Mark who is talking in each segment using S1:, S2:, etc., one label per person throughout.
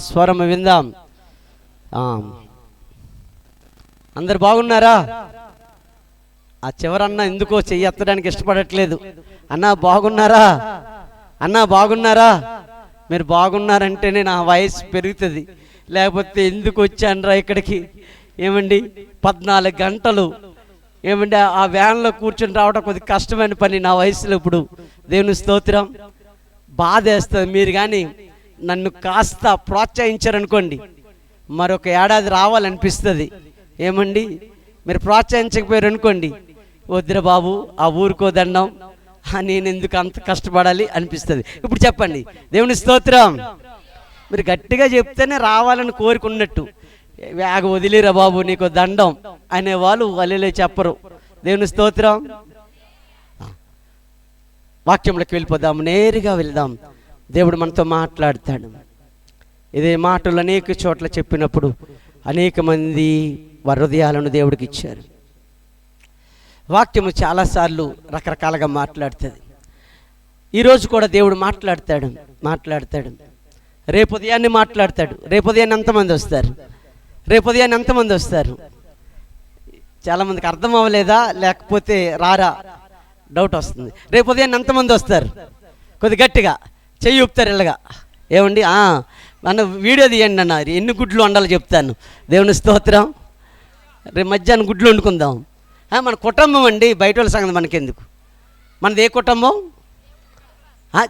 S1: స్వరం విందాం. అందరు బాగున్నారా? ఆ చివరన్న ఎందుకో చెయ్యి ఎత్తడానికి ఇష్టపడట్లేదు. అన్నా బాగున్నారా? అన్నా బాగున్నారా? మీరు బాగున్నారంటేనే నా వయసు పెరుగుతుంది, లేకపోతే ఎందుకు వచ్చానరా ఇక్కడికి? ఏమండి 14 గంటలు ఏమండి ఆ వ్యాన్లో కూర్చొని రావడం కొద్దిగా కష్టమైన పని నా వయసులో. ఇప్పుడు దేవుని స్తోత్రం. బాధ వేస్తుంది. మీరు కానీ నన్ను కాస్త ప్రోత్సహించారనుకోండి, మరొక ఏడాది రావాలనిపిస్తుంది. ఏమండి మీరు ప్రోత్సహించకపోయారు అనుకోండి, వద్దురా బాబు ఆ ఊరికో దండం, నేను ఎందుకు అంత కష్టపడాలి అనిపిస్తుంది. ఇప్పుడు చెప్పండి దేవుని స్తోత్రం. మీరు గట్టిగా చెప్తేనే రావాలని కోరుకున్నట్టు, వేగ వదిలేరా బాబు నీకు దండం అనేవాళ్ళు వదిలే చెప్పరు. దేవుని స్తోత్రం. వాక్యంలోకి వెళ్ళిపోదాం, నేరుగా వెళ్దాం. దేవుడు మనతో మాట్లాడతాడు. ఇదే మాటలు అనేక చోట్ల చెప్పినప్పుడు అనేక మంది వారి హృదయాలను దేవుడికి ఇచ్చారు. వాక్యము చాలాసార్లు రకరకాలుగా మాట్లాడుతుంది. ఈరోజు కూడా దేవుడు మాట్లాడతాడు. రేపు ఉదయాన్నే మాట్లాడతాడు. రేపు ఉదయాన్ని ఎంతమంది వస్తారు? చాలామందికి అర్థం అవ్వలేదా, లేకపోతే రారా డౌట్ వస్తుంది. రేపు ఉదయాన్ని ఎంతమంది వస్తారు? కొద్ది గట్టిగా చెయ్యి ఊపుతారు ఇలాగా. ఏమండి మన వీడియో తీయండి అన్న, ఎన్ని గుడ్లు వండాలో చెప్తాను. దేవుని స్తోత్రం. రేపు మధ్యాహ్నం గుడ్లు వండుకుందాం. మన కుటుంబం అండి, బయట వాళ్ళ సంగతి మనకెందుకు? మనది ఏ కుటుంబం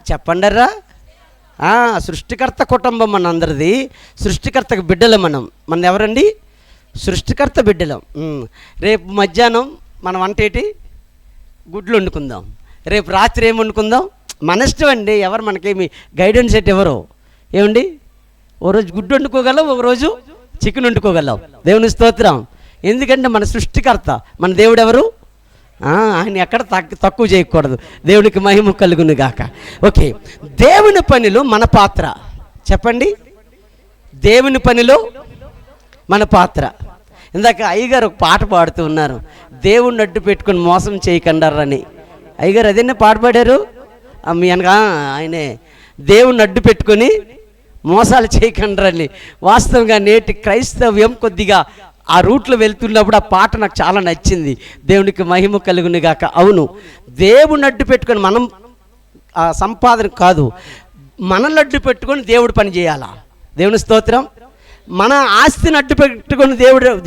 S1: చెప్పండర్రా? సృష్టికర్త కుటుంబం మన అందరిది. సృష్టికర్తకు బిడ్డలు మనది ఎవరండి? సృష్టికర్త బిడ్డలం. రేపు మధ్యాహ్నం మనం వంట ఏంటి? గుడ్లు వండుకుందాం. రేపు రాత్రి ఏం వండుకుందాం? మన ఇష్టం అండి. ఎవరు మనకేమి గైడెన్స్ ఎట్ ఎవరు? ఏమండి ఓ రోజు గుడ్డు వండుకోగలం, ఒకరోజు చికెన్ వండుకోగలం. దేవుని స్తోత్రం. ఎందుకంటే మన సృష్టికర్త, మన దేవుడు ఎవరు? ఆయన ఎక్కడ తక్కువ చేయకూడదు. దేవునికి మహిమ కలుగును గాక. ఓకే, దేవుని పనిలో మన పాత్ర చెప్పండి. దేవుని పనిలో మన పాత్ర. ఇందాక అయ్యగారు ఒక పాట పాడుతూ ఉన్నారు, దేవుణ్ణి అడ్డు పెట్టుకుని మోసం చేయకండారని. అయ్యగారు అదేనే పాట పాడారు. మీ అనగా ఆయనే దేవుణ్ణి అడ్డు పెట్టుకొని మోసాలు చేయకండారని. వాస్తవంగా నేటి క్రైస్తవ్యం కొద్దిగా ఆ రూట్లో వెళ్తున్నప్పుడు ఆ పాట నాకు చాలా నచ్చింది. దేవునికి మహిమ కలుగును గాక. అవును, దేవుని అడ్డు పెట్టుకొని మనం సంపాదన కాదు, మనల్ని అడ్డు పెట్టుకొని దేవుడు పని చేయాలా? దేవుని స్తోత్రం. మన ఆస్తిని అడ్డు పెట్టుకొని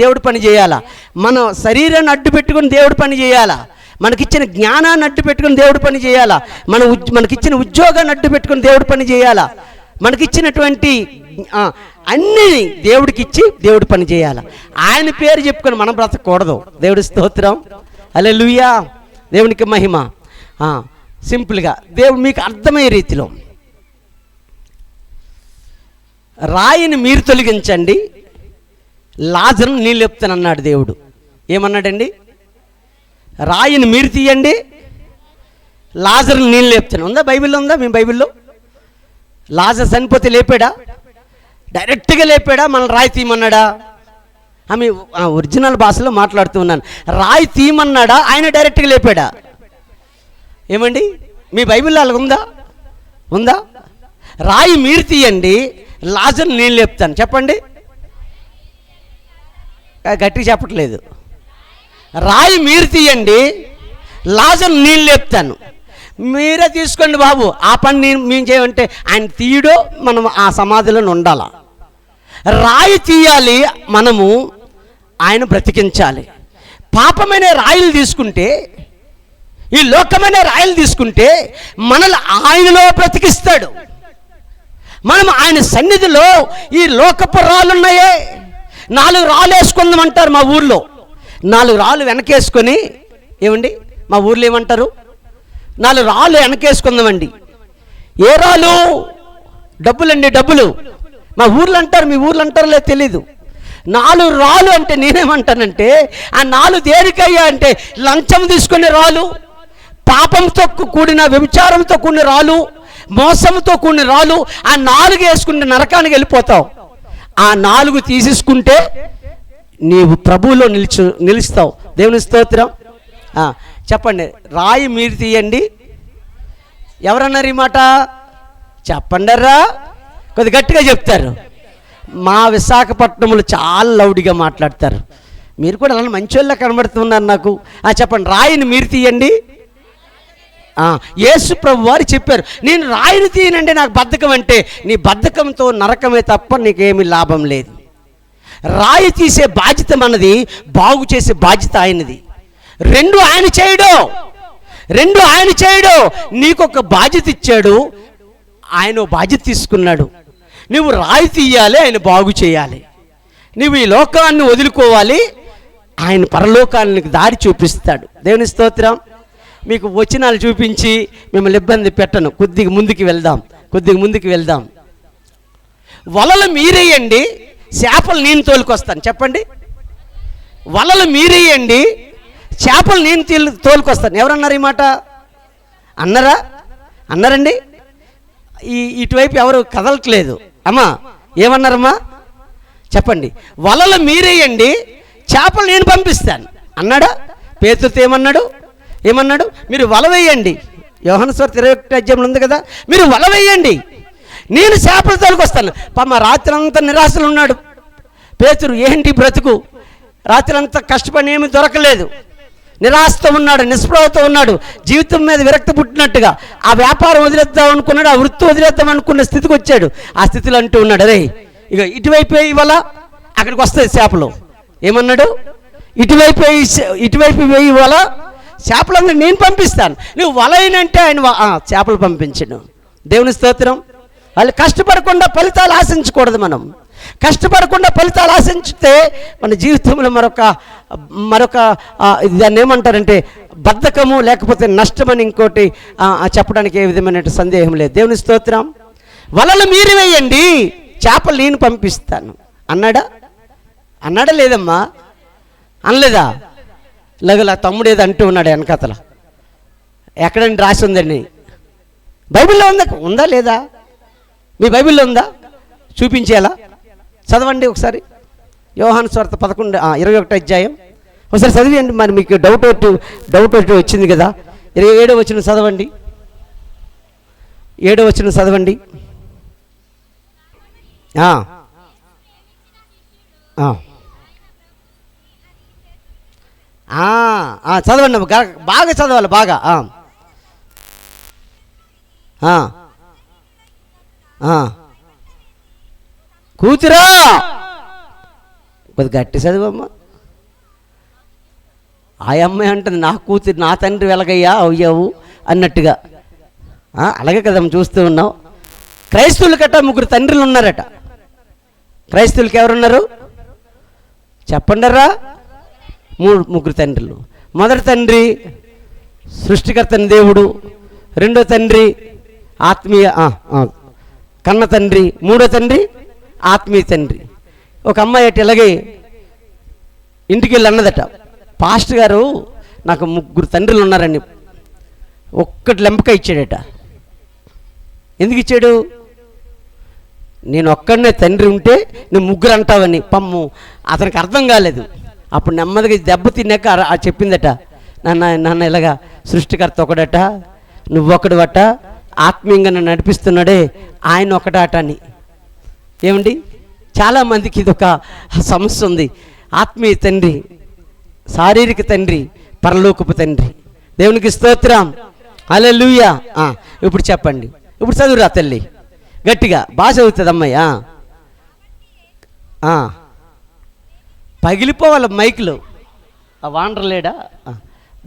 S1: దేవుడు పని చేయాలా? మన శరీరాన్ని అడ్డు పెట్టుకొని దేవుడు పని చేయాలా? మనకిచ్చిన జ్ఞానాన్ని అడ్డు పెట్టుకొని దేవుడు పని చేయాలా? మనకిచ్చిన ఉద్యోగాన్ని అడ్డు పెట్టుకొని దేవుడు పని చేయాలా? మనకిచ్చినటువంటి అన్నీ దేవుడికి ఇచ్చి దేవుడు పని చేయాలి. ఆయన పేరు చెప్పుకొని మనం బ్రతకూడదు. దేవుడి స్తోత్రం. హల్లెలూయా. దేవునికి మహిమ. సింపుల్గా దేవుడు మీకు అర్థమయ్యే రీతిలో, రాయిని మీరు తొలగించండి, లాజరును నీళ్ళు లేపుతానన్నాడు దేవుడు. ఏమన్నాడండి? రాయిని మీరు తీయండి, లాజరును నీళ్ళు లేపుతాను. ఉందా? బైబిల్లో ఉందా? మీ బైబిల్లో లాజరు చనిపోతే లేపాడా? డైరెక్ట్గా లేపాడా? మన రాయి తీయమన్నాడా? ఆమె ఒరిజినల్ భాషలో మాట్లాడుతూ ఉన్నాను. రాయి తీయమన్నాడా? ఆయన డైరెక్ట్గా లేపాడా? ఏమండి మీ బైబిల్లో అలా ఉందా? రాయి మీరు తీయండి, లాజరు నేను లేపుతాను. చెప్పండి. గట్టిగా చెప్పట్లేదు. రాయి మీరు తీయండి, లాజరు నేను లేపుతాను. మీరే తీసుకోండి బాబు, ఆ పని మేము చేయమంటే ఆయన తీయడో మనం ఆ సమాధిలో ఉండాలా? రాయి తీయాలి, మనము ఆయన బ్రతికించాలి. పాపమైన రాయిలు తీసుకుంటే, ఈ లోకమైన రాయిలు తీసుకుంటే మనల్ని ఆయనలో బ్రతికిస్తాడు. మనం ఆయన సన్నిధిలో ఈ లోకపు రాళ్ళు ఉన్నాయే, 4 రాళ్ళు వేసుకుందామంటారు మా ఊర్లో. 4 రాళ్ళు వెనకేసుకొని, ఏమండి మా ఊర్లో ఏమంటారు? 4 రాళ్ళు వెనకేసుకుందామండి. ఏ రాళ్ళు? డబ్బులండి, డబ్బులు. మా ఊర్లో అంటారు, మీ ఊర్లో అంటారో లేదు తెలీదు. 4 రాళ్ళు అంటే నేనేమంటానంటే, ఆ 4 దేనికయ్యా అంటే లంచం తీసుకునే రాళ్ళు, పాపంతో కూడిన వ్యభిచారంతో కూడిన రాళ్ళు, మోసంతో కూడిన రాళ్ళు. ఆ 4 వేసుకుంటే నరకానికి వెళ్ళిపోతావు. ఆ 4 తీసేసుకుంటే నీవు ప్రభువులో నిలుస్తావు. దేవుని స్తోత్రం. చెప్పండి, రాయి మీరు తీయండి. ఎవరన్నారు ఈ మాట? చెప్పండర్రా, కొద్ది గట్టిగా చెప్తారు. మా విశాఖపట్నంలో చాలా లౌడిగా మాట్లాడతారు. మీరు కూడా అలా మంచోళ్ళ కనబడుతున్నారు నాకు. చెప్పండి, రాయిని మీరు తీయండి. యేసు ప్రభు వారు చెప్పారు, నేను రాయిని తీయనండి నాకు బద్ధకం అంటే. నీ బద్ధకంతో నరకమే తప్ప నీకేమీ లాభం లేదు. రాయి తీసే బాధ్యత మనది, బాగు చేసే బాధ్యత ఆయనది. రెండు ఆయన చేయడు. నీకొక బాధ్యత ఇచ్చాడు, ఆయన బాధ్యత తీసుకున్నాడు. నువ్వు రాయి తీయాలి, ఆయన బాగు చేయాలి. నువ్వు ఈ లోకాన్ని వదులుకోవాలి, ఆయన పరలోకానికి దారి చూపిస్తాడు. దేవుని స్తోత్రం. మీకు వచనాలు చూపించి మిమ్మల్ని ఇబ్బంది పెట్టను. కొద్దిగా ముందుకు వెళ్దాం. వలలు మీరేయండి, చేపలు నేను తోలుకొస్తాను. చెప్పండి, వలలు మీరేయండి, చేపలు నేను తోలుకొస్తాను. ఎవరన్నారు ఈ మాట? అన్నారండి? ఇటువైపు ఎవరు కదలట్లేదు. అమ్మా ఏమన్నారమ్మా? చెప్పండి. వలలు మీరేయండి, చేపలు నేను పంపిస్తాను అన్నాడా? పేతురుతో ఏమన్నాడు? మీరు వల వేయండి. యోహాను సువార్త 21 అధ్యాయంలో ఉంది కదా, మీరు వల వేయండి, నేను చేపలు తోలుకొస్తాను. రాత్రి అంతా నిరాశలు ఉన్నాడు పేతురు. ఏంటి బ్రతుకు, రాత్రి అంతా కష్టపడి ఏమీ దొరకలేదు, నిరాశతో ఉన్నాడు, నిస్పృహతో ఉన్నాడు, జీవితం మీద విరక్తి పుట్టినట్టుగా. ఆ వ్యాపారం వదిలేద్దాం అనుకున్నాడు, ఆ వృత్తి వదిలేద్దాం అనుకున్న స్థితికి వచ్చాడు. ఆ స్థితిలో అంటూ ఉన్నాడు, అరే ఇక ఇటువైపు ఇవాళ అక్కడికి వస్తాయి చేపలు. ఏమన్నాడు? ఇటువైపు వేయి వల, చేపలందరూ నేను పంపిస్తాను. నువ్వు వల అయినంటే ఆయన చేపలు పంపించను. దేవుని స్తోత్రం. వాళ్ళు కష్టపడకుండా ఫలితాలు ఆశించకూడదు. మనం కష్టపడకుండా ఫలితాలు ఆశించితే మన జీవితంలో మరొక దాన్ని ఏమంటారంటే బద్ధకము, లేకపోతే నష్టమని ఇంకోటి చెప్పడానికి ఏ విధమైన సందేహం లేదు. దేవుని స్తోత్రం. వలలు మీరు వేయండి, చేపలు నేను పంపిస్తాను అన్నాడా లేదమ్మా? అనలేదా? ఇలాగ తమ్ముడు ఏదో అంటూ ఉన్నాడు వెనకతల. ఎక్కడండి రాసి ఉందండి? బైబిల్లో ఉందా లేదా? మీ బైబిల్లో ఉందా? చూపించేలా చదవండి ఒకసారి. యోహాను సువార్త 21 అధ్యాయం ఒకసారి చదివేయండి. మరి మీకు డౌట్ వచ్చింది కదా. 27వ వచనం చదవండి. 7వ వచనం చదవండి. చదవండి, బాగా చదవాలి, బాగా. కూతురా, కొద్ది గట్టి చదువమ్మా. ఆ అమ్మాయి అంటుంది, నా కూతురు, నా తండ్రి వెలగయ్యా అయ్యావు అన్నట్టుగా. అలాగే కదా చూస్తూ ఉన్నాం. క్రైస్తవులకట 3 తండ్రులు ఉన్నారట. క్రైస్తవులకి ఎవరున్నారు చెప్పండరా? 3 తండ్రులు. మొదటి తండ్రి సృష్టికర్తని దేవుడు, రెండో తండ్రి ఆత్మీయ కన్న తండ్రి, మూడో తండ్రి ఆత్మీయ తండ్రి. ఒక అమ్మాయి అటు ఇలాగే ఇంటికి వెళ్ళి అన్నదట, పాస్టర్ గారు నాకు 3 తండ్రులు ఉన్నారండి, ఒక్కటి లెంపకాయ ఇచ్చాడట. ఎందుకు ఇచ్చాడు? నేను ఒక్కడనే తండ్రి ఉంటే నువ్వు 3 అంటావని. అతనికి అర్థం కాలేదు. అప్పుడు నెమ్మదిగా దెబ్బ తిన్నాక చెప్పిందట, నాన్న ఇలాగా సృష్టికర్త ఒకడట, నువ్వొకడువట, ఆత్మీయంగా నన్ను నడిపిస్తున్నాడే ఆయన ఒకటాట అని. ఏమండి, చాలామందికి ఇదొక సమస్య ఉంది. ఆత్మీయ తండ్రి, శారీరక తండ్రి, పరలోకపు తండ్రి. దేవునికి స్తోత్రం, హల్లెలూయా. ఇప్పుడు చెప్పండి, ఇప్పుడు చదువురా తల్లి, గట్టిగా బాగా చదువుతుంది అమ్మాయి. పగిలిపోవాలి మైకులు. వాండర్ లేడా?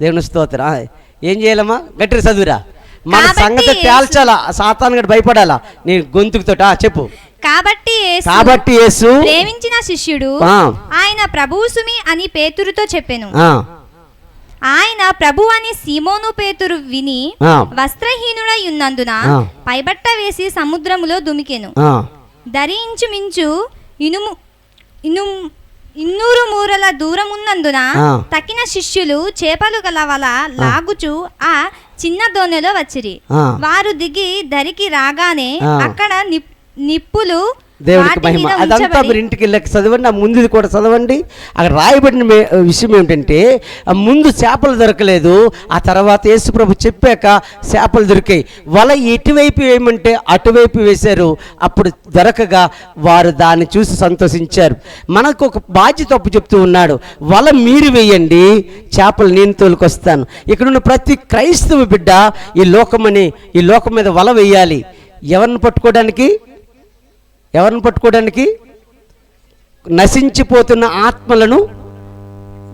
S1: దేవుని స్తోత్రం. ఏం చేయాలమ్మా? గట్టిగా చదువురా. మన సంగతి తేల్చాలా, సాతాను గడు భయపడాలా నీ గొంతుకుతోట. చెప్పు.
S2: కాబట్టి యేసు ప్రేమించిన శిష్యుడు ఆయన ప్రభువు సుమి అని పేతురుతో చెప్పెను. ఆయన ప్రభు అని సీమోను పేతురు విని వస్త్రహీనుడై ఉన్నందున పైబట్ట వేసి సముద్రములో దుమికెను. ధరించుమించు 200 మూరల దూరమున్నందున తక్కిన శిష్యులు చేపలు గల వల లాగుచు ఆ చిన్న దోణిలో వచ్చిరి. వారు దిగి దరికి రాగానే అక్కడ నిప్పులు
S1: దేవునికి
S2: వాటి
S1: మహిమ.
S2: మీద
S1: అదంతా
S2: ఉంచబడి
S1: మీరు ఇంటికి వెళ్ళక చదవండి, ఆ ముందుది కూడా చదవండి. అక్కడ రాయబడిన విషయం ఏమిటంటే, ఆ ముందు చేపలు దొరకలేదు, ఆ తర్వాత యేసుప్రభు చెప్పాక చేపలు దొరికాయి. వల ఎటువైపు వేయమంటే అటువైపు వేశారు. అప్పుడు దొరకగా వారు దాన్ని చూసి సంతోషించారు. మనకు ఒక బాధ్యత అప్పు చెప్తూ ఉన్నాడు, వల మీరు వేయండి, చేపలు నేను తోలుకొస్తాను. ఇక్కడున్న ప్రతి క్రైస్తవ బిడ్డ ఈ లోకం మీద వల వేయాలి. ఎవరిని పట్టుకోవడానికి? నశించిపోతున్న ఆత్మలను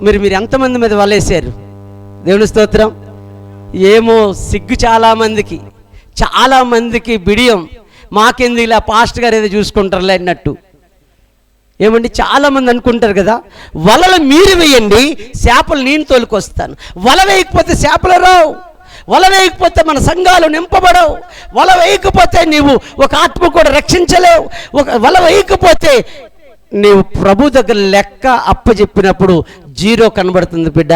S1: మీరు ఎంతమంది మీద వలేశారు? దేవుని స్తోత్రం. ఏమో సిగ్గు చాలామందికి బిడియం, మాకెందుకు ఇలా పాస్టర్ గారు ఏదో చూసుకుంటారులే అన్నట్టు. ఏమండి, చాలామంది అనుకుంటారు కదా, వలలు మీరు వేయండి, చేపలు నేను తోలుకొస్తాను. వల వేయకపోతే చేపలు రావు, వల వేయకపోతే మన సంఘాలు నింపబడవు, వల వేయకపోతే నీవు ఒక ఆత్మ కూడా రక్షించలేవు, వల వేయకపోతే నీవు ప్రభు దగ్గర లెక్క అప్పచెప్పినప్పుడు జీరో కనబడుతుంది బిడ్డ.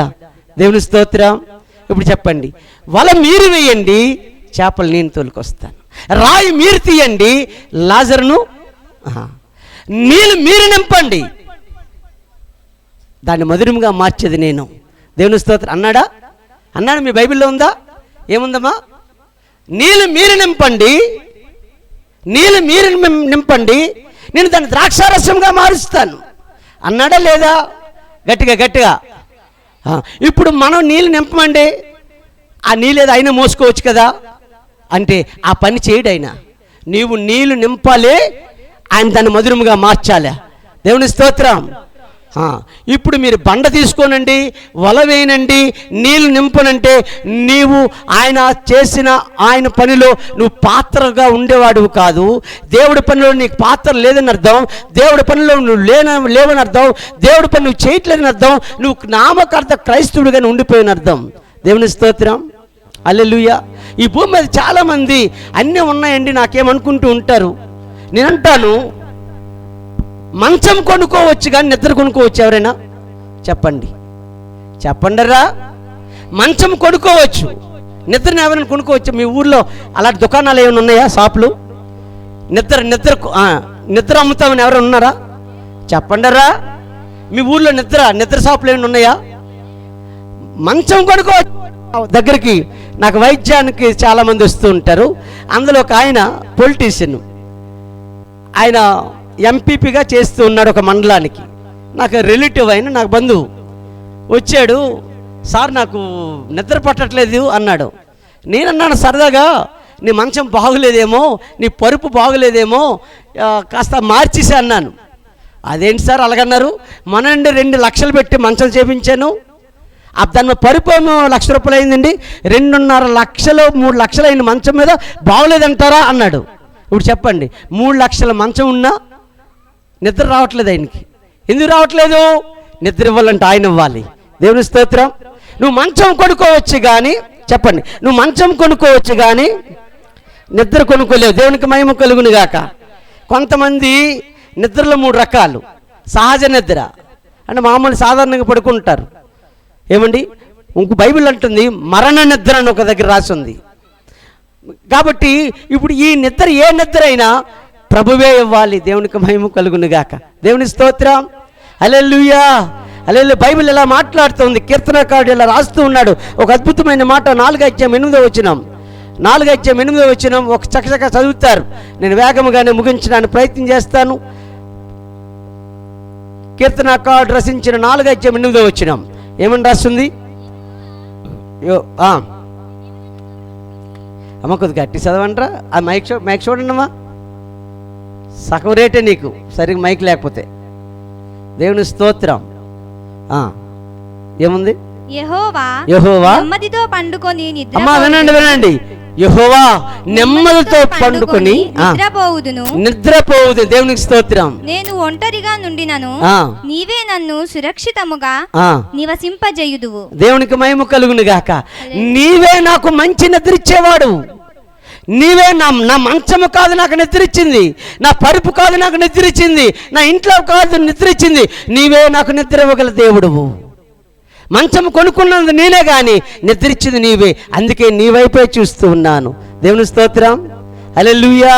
S1: దేవుని స్తోత్రం. ఇప్పుడు చెప్పండి, వల మీరు వేయండి, చేపలు నేను తోలుకొస్తాను. రాయి మీరు తీయండి, లాజరును నీళ్ళు మీరు నింపండి, దాన్ని మధురముగా మార్చేది నేను. దేవుని స్తోత్రం. అన్నాడు మీ బైబిల్లో ఉందా? ఏముందమ్మా? నీళ్ళు మీరు నింపండి, నేను దాన్ని ద్రాక్షారసంగా మారుస్తాను అన్నాడా లేదా? గట్టిగా. ఇప్పుడు మనం నీళ్ళు నింపమండి, ఆ నీళ్ళు ఏదో అయినా మోసుకోవచ్చు కదా అంటే ఆ పని చేయడు ఆయన. నీవు నీళ్ళు నింపాలి, ఆయన దాన్ని మధురముగా మార్చాలి. దేవుని స్తోత్రం. ఇప్పుడు మీరు బండ తీసుకోనండి, వల వేయనండి, నీళ్ళు నింపనంటే నీవు ఆయన పనిలో నువ్వు పాత్రగా ఉండేవాడు కాదు. దేవుడి పనిలో నీకు పాత్ర లేదని అర్థం, దేవుడి పనిలో నువ్వు లేవని అర్థం, దేవుడి పని నువ్వు చేయట్లేదని అర్థం, నువ్వు నామకార్థ క్రైస్తవుడిగా ఉండిపోయిన అర్థం. దేవుని స్తోత్రం. హల్లెలూయా. ఈ భూమి మీద చాలామంది అన్నీ ఉన్నాయండి నాకేమనుకుంటూ ఉంటారు. నేనంటాను, మంచం కొనుక్కోవచ్చు కానీ నిద్ర కొనుక్కోవచ్చు ఎవరైనా? చెప్పండిరా. మంచం కొనుక్కోవచ్చు, నిద్రను ఎవరైనా కొనుక్కోవచ్చు? మీ ఊర్లో అలాంటి దుకాణాలు ఏమైనా ఉన్నాయా? షాపులు నిద్ర అమ్ముతామని ఎవరైనా ఉన్నారా? చెప్పండిరా. మీ ఊర్లో నిద్ర షాపులు ఏమైనా ఉన్నాయా? మంచం కొనుక్కోవచ్చు. దగ్గరికి నాకు వైద్యానికి చాలామంది వస్తూ ఉంటారు. అందులో ఒక ఆయన పొలిటీషియన్, ఆయన ఎంపీపీగా చేస్తూ ఉన్నాడు ఒక మండలానికి. నాకు రిలేటివ్ అయిన నాకు బంధువు వచ్చాడు, సార్ నాకు నిద్ర పట్టట్లేదు అన్నాడు. నేనన్నాను సరదాగా, నీ మంచం బాగులేదేమో, నీ పరుపు బాగులేదేమో, కాస్త మార్చేసి అన్నాను. అదేంటి సార్ అలాగన్నారు? మనండి 2 లక్షలు పెట్టి మంచం చేపించాను, దాని పరుపు ఏమో ₹1,00,000 అయిందండి, 2.5 లక్షలు 3 లక్షలు అయింది మంచం మీద, బాగోలేదంటారా అన్నాడు. ఇప్పుడు చెప్పండి, 3 లక్షల మంచం ఉన్నా నిద్ర రావట్లేదు ఆయనకి. ఎందుకు రావట్లేదు? నిద్ర ఇవ్వాలంటే ఆయన ఇవ్వాలి. దేవుని స్తోత్రం. నువ్వు మంచం కొనుక్కోవచ్చు కానీ, చెప్పండి, నువ్వు మంచం కొనుక్కోవచ్చు కానీ నిద్ర కొనుక్కోలేవు. దేవునికి మహిమ కలుగును గాక. కొంతమంది నిద్రలో 3 రకాలు. సహజ నిద్ర అంటే మామూలు సాధారణంగా పడుకుంటారు. ఏమండి, ఇంకో బైబిల్ అంటుంది మరణ నిద్ర అని ఒక దగ్గర రాసి ఉంది. కాబట్టి ఇప్పుడు ఈ నిద్ర ఏ నిద్ర అయినా ప్రభువే ఇవ్వాలి. దేవునికి మహిమ కలుగును గాక. దేవుని స్తోత్రం. హల్లెలూయా. బైబిల్ ఇలా మాట్లాడుతుంది, కీర్తనకారుడు ఇలా రాస్తూ ఉన్నాడు. ఒక అద్భుతమైన మాట 4:8 ఒక చక్కగా చదువుతారు. నేను వేగముగానే ముగించడానికి ప్రయత్నం చేస్తాను. కీర్తనకారుడు రచించిన 4:8 ఏమని రాస్తుంది? అమ్మ కొద్దిగా గట్టి చదవండిరా. ఆ మైక్ చూడండి అమ్మా, సగం రేటే నీకు సరిగ్గా మైక్ లేకపోతే. దేవుని స్తోత్రం. ఏముంది? యెహోవా నెమ్మదితో పండుకొని అమ్మా వినండి. యెహోవా నెమ్మదితో పండుకొని నిద్రపోవుదు. దేవునికి స్తోత్రం. నేను ఒంటరిగా నుండినను నీవే నన్ను సురక్షితముగా నివసింపజేయుదువు. దేవునికి మహిమ కలుగును గాక. నీవే నాకు మంచి నిద్ర ఇచ్చేవాడు. నీవే నా మంచము కాదు నాకు నిద్రించింది, నా పరుపు కాదు నాకు నిద్రించింది, నా ఇంట్లో కాదు నిద్రించింది, నీవే నాకు నిద్ర ఇవ్వగల దేవుడువు. మంచం కొనుక్కున్నది నేనే కానీ నిద్రించింది నీవే, అందుకే నీ వైపే చూస్తూ ఉన్నాను. దేవుని స్తోత్రం. హల్లెలూయా.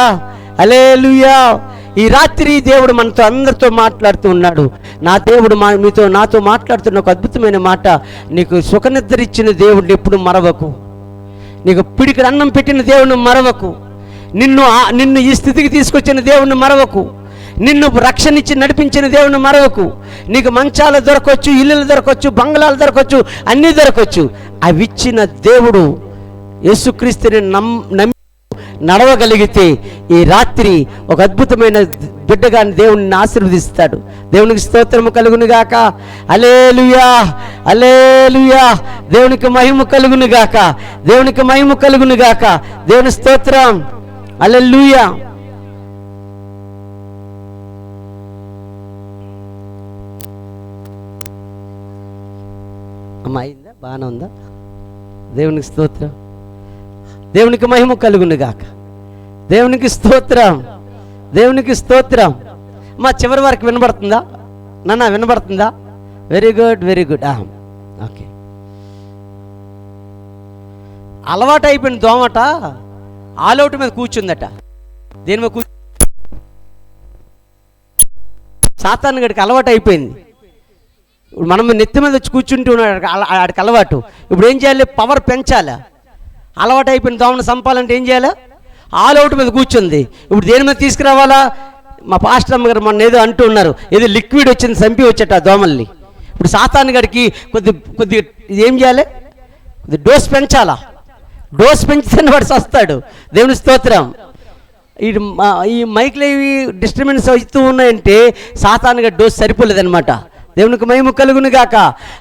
S1: ఈ రాత్రి దేవుడు మనతో అందరితో మాట్లాడుతూ ఉన్నాడు. నా దేవుడు నాతో మాట్లాడుతున్న ఒక అద్భుతమైన మాట, నీకు సుఖనిద్ర ఇచ్చిన దేవుడిని ఎప్పుడు మరవకు, నీకు పిడికి అన్నం పెట్టిన దేవుడిని మరవకు, నిన్ను ఈ స్థితికి తీసుకొచ్చిన దేవుడిని మరవకు, నిన్ను రక్షణ ఇచ్చి నడిపించిన దేవుడిని మరవకు. నీకు మంచాలు దొరకవచ్చు, ఇల్లులు దొరకవచ్చు, బంగ్లాలు దొరకవచ్చు, అన్నీ దొరకవచ్చు. అవి ఇచ్చిన దేవుడు యేసుక్రీస్తుని నమ్మి నడవగలిగితే ఈ రాత్రి ఒక అద్భుతమైన బిడ్డగా దేవుడిని ఆశీర్వదిస్తాడు. దేవునికి స్తోత్రము కలుగును గాక. హల్లెలూయా, హల్లెలూయా. దేవునికి మహిమ కలుగును గాక, దేవునికి మహిమ కలుగును గాక. దేవుని స్తోత్రం. హల్లెలూయా. అమ్మ అయిందా? బాగానే ఉందా? దేవునికి స్తోత్రం. దేవునికి మహిమ కలుగును గాక. దేవునికి స్తోత్రం, దేవునికి స్తోత్రం. మా చివరి వరకు వినబడుతుందా నాన్న? వినబడుతుందా? Very good, very good. Okay. అలవాటు అయిపోయిన దోమట ఆలౌట్ మీద కూర్చుందట. దేని మీద సాతాను గడికి అలవాటు అయిపోయింది. ఇప్పుడు మనం నెత్తి మీద వచ్చి కూర్చుంటున్నాడు, ఆడికి అలవాటు. ఇప్పుడు ఏం చేయాలి? పవర్ పెంచాలా? అలవాటు అయిపోయిన దోమను చంపాలంటే ఏం చేయాలా? ఆలౌట్ మీద కూర్చుంది. ఇప్పుడు దేని మీద తీసుకురావాలా? మా పాస్టర్ అమ్మ గారు మొన్న ఏదో అంటూ ఉన్నారు, ఏదో లిక్విడ్ వచ్చింది చంపి వచ్చేట ఆ దోమల్ని. ఇప్పుడు సాతాను గడికి కొద్ది ఏం చేయాలి? కొద్ది డోస్ పెంచాలా? డోస్ పెంచితే వాడు వస్తాడు. దేవుని స్తోత్రం. ఈ మైక్లు ఇవి డిస్టర్బెన్స్ అవుతూ ఉన్నాయంటే సాతాను గడి డోస్ సరిపోలేదనమాట. దేవునికి మహిమ కలుగును గాక.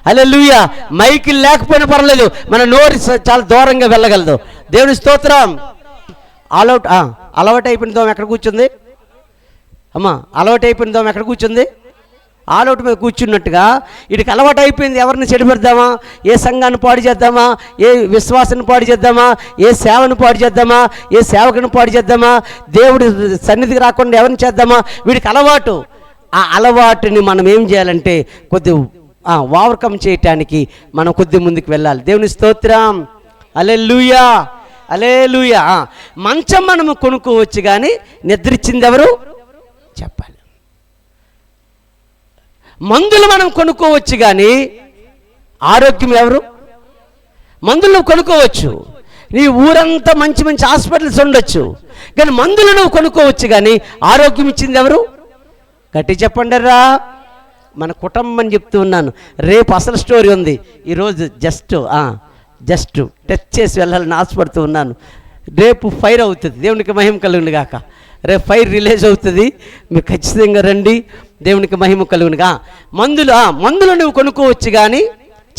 S1: హల్లెలూయా. మైకి లేకపోయినా పర్లేదు, మన నోరు చాలా దూరంగా వెళ్ళగలదు. దేవుని స్తోత్రం. అలవాటు అయిపోయిన దోమ ఎక్కడ కూర్చుంది అమ్మా? అలవాటు అయిపోయిన దోమ ఎక్కడ కూర్చుంది? ఆలౌట్ మీద కూర్చున్నట్టుగా వీడికి అలవాటు అయిపోయింది. ఎవరిని చెడిపెడదామా? ఏ సంఘాన్ని పాడు చేద్దామా? ఏ విశ్వాసాన్ని పాడు చేద్దామా? ఏ సేవను పాడు చేద్దామా? ఏ సేవకుని పాడు చేద్దామా? దేవుడి సన్నిధికి రాకుండా ఎవరిని చేద్దామా? వీడికి అలవాటు. ఆ అలవాటుని మనం ఏం చేయాలంటే కొద్ది ఓవర్కమ్ చేయటానికి మనం కొద్ది ముందుకు వెళ్ళాలి. దేవుని స్తోత్రం. హల్లెలూయా, హల్లెలూయా. మంచం మనము కొనుక్కోవచ్చు, కానీ నిద్రించింది ఎవరు చెప్పాలి. మందులు మనం కొనుక్కోవచ్చు, కానీ ఆరోగ్యం ఎవరు? మందులు నువ్వు కొనుక్కోవచ్చు, నీ ఊరంతా మంచి మంచి హాస్పిటల్స్ ఉండొచ్చు, కానీ మందులు నువ్వు కొనుక్కోవచ్చు, కానీ ఆరోగ్యం ఇచ్చింది ఎవరు? గట్టి చెప్పండి రా. మన కుటుంబం చెప్తూ ఉన్నాను. రేపు అసలు స్టోరీ ఉంది. ఈరోజు జస్ట్ టచ్ చేసి వెళ్ళాలని ఆశపడుతూ ఉన్నాను. రేపు ఫైర్ అవుతుంది. దేవునికి మహిమ కలుగును గాక. రేపు ఫైర్ రిలీజ్ అవుతుంది. మీరు ఖచ్చితంగా రండి. దేవునికి మహిమ కలుగునుగా. మందులు నువ్వు కొనుక్కోవచ్చు, కానీ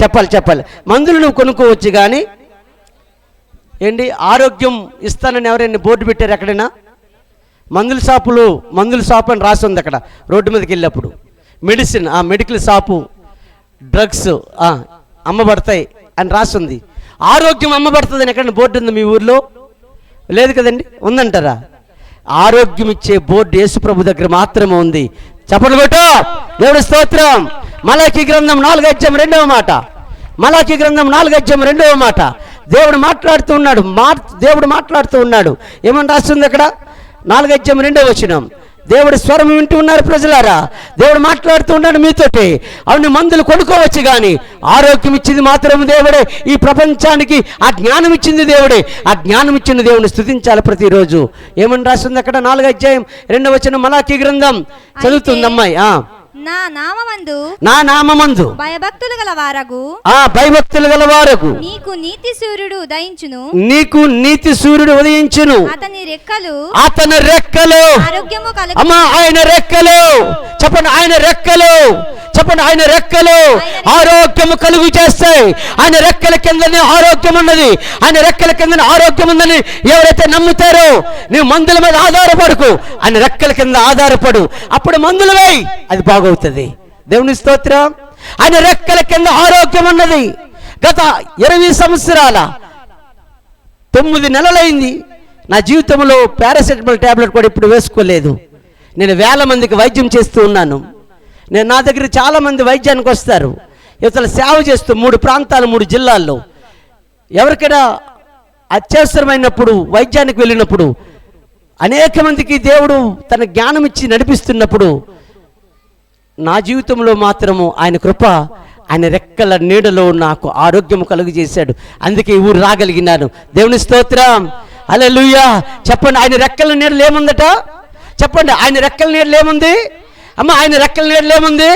S1: చెప్పాలి మందులు నువ్వు కొనుక్కోవచ్చు, కానీ ఏంటి ఆరోగ్యం ఇస్తానని ఎవరైనా బోర్డు పెట్టారు ఎక్కడైనా? మందుల షాపు అని రాసి ఉంది అక్కడ రోడ్డు మీదకి వెళ్ళినప్పుడు. మెడిసిన్, మెడికల్ షాపు, డ్రగ్స్ అమ్మబడతాయి అని రాసి ఉంది. ఆరోగ్యం అమ్మబడుతుందని ఎక్కడైనా బోర్డు ఉంది మీ ఊర్లో? లేదు కదండి. ఉందంటారా? ఆరోగ్యం ఇచ్చే బోర్డు యేసుప్రభు దగ్గర మాత్రమే ఉంది. చెప్పండి కొట్టు. దేవుడి స్తోత్రం. మలాకీ గ్రంథం 4:2 మాట. మలాకీ గ్రంథం 4:2 మాట. దేవుడు మాట్లాడుతూ ఉన్నాడు. ఏమని రాస్తుంది అక్కడ? 4:2 దేవుడి స్వరం వింటూ ఉన్నారు ప్రజలారా. దేవుడు మాట్లాడుతూ ఉన్నాడు మీతోటి. అవును, మందులు కొనుక్కోవచ్చు, కానీ ఆరోగ్యం ఇచ్చింది మాత్రం దేవుడే. ఈ ప్రపంచానికి ఆ జ్ఞానం ఇచ్చింది దేవుడే. ఆ జ్ఞానం ఇచ్చిన దేవుని స్తుతించాలి ప్రతిరోజు. ఏమని రాస్తుంది అక్కడ? 4:2 మలాకీ గ్రంథం చదువుతుంది అమ్మాయి.
S2: నా
S1: నామమందు
S2: భయభక్తులు
S1: గల వారకు
S2: నీకు నీతి
S1: సూర్యుడు ఉదయించును. అతని రెక్కలు అమ్మా, ఆయన రెక్కలు చెప్పండి, ఆయన రెక్కలు ఆరోగ్యము కలుగు చేస్తాయి. ఆయన రెక్కల కిందనే ఆరోగ్యం ఉన్నది. ఆయన రెక్కల కిందనే ఆరోగ్యం ఉందని ఎవరైతే నమ్ముతారో, నీవు మందుల మీద ఆధారపడకు, ఆయన రెక్కల కింద ఆధారపడు. అప్పుడు మందులు వేయి, అది బాగవుతుంది. దేవుని స్తోత్రం. ఆయన రెక్కల కింద ఆరోగ్యం ఉన్నది. గత 20 సంవత్సరాల 9 నెలలైంది నా జీవితంలో పారాసెటమాల్ టాబ్లెట్ కూడా ఇప్పుడు వేసుకోలేదు. నేను వేల మందికి వైద్యం చేస్తూ ఉన్నాను. నా దగ్గర చాలామంది వైద్యానికి వస్తారు. ఇతరులు సేవ చేస్తూ 3 ప్రాంతాలు 3 జిల్లాల్లో ఎవరికైనా అత్యవసరమైనప్పుడు వైద్యానికి వెళ్ళినప్పుడు అనేక మందికి దేవుడు తన జ్ఞానం ఇచ్చి నడిపిస్తున్నప్పుడు నా జీవితంలో మాత్రము ఆయన కృప, ఆయన రెక్కల నీడలో నాకు ఆరోగ్యం కలుగు చేశాడు. అందుకే ఈ ఊరు రాగలిగినాను. దేవుని స్తోత్రం, హల్లెలూయా. చెప్పండి, ఆయన రెక్కల నీడలు ఏముందట? చెప్పండి, ఆయన రెక్కల నీడలు ఏముంది? అమ్మ, ఆయన రెక్కల నీడలు ఏముంది?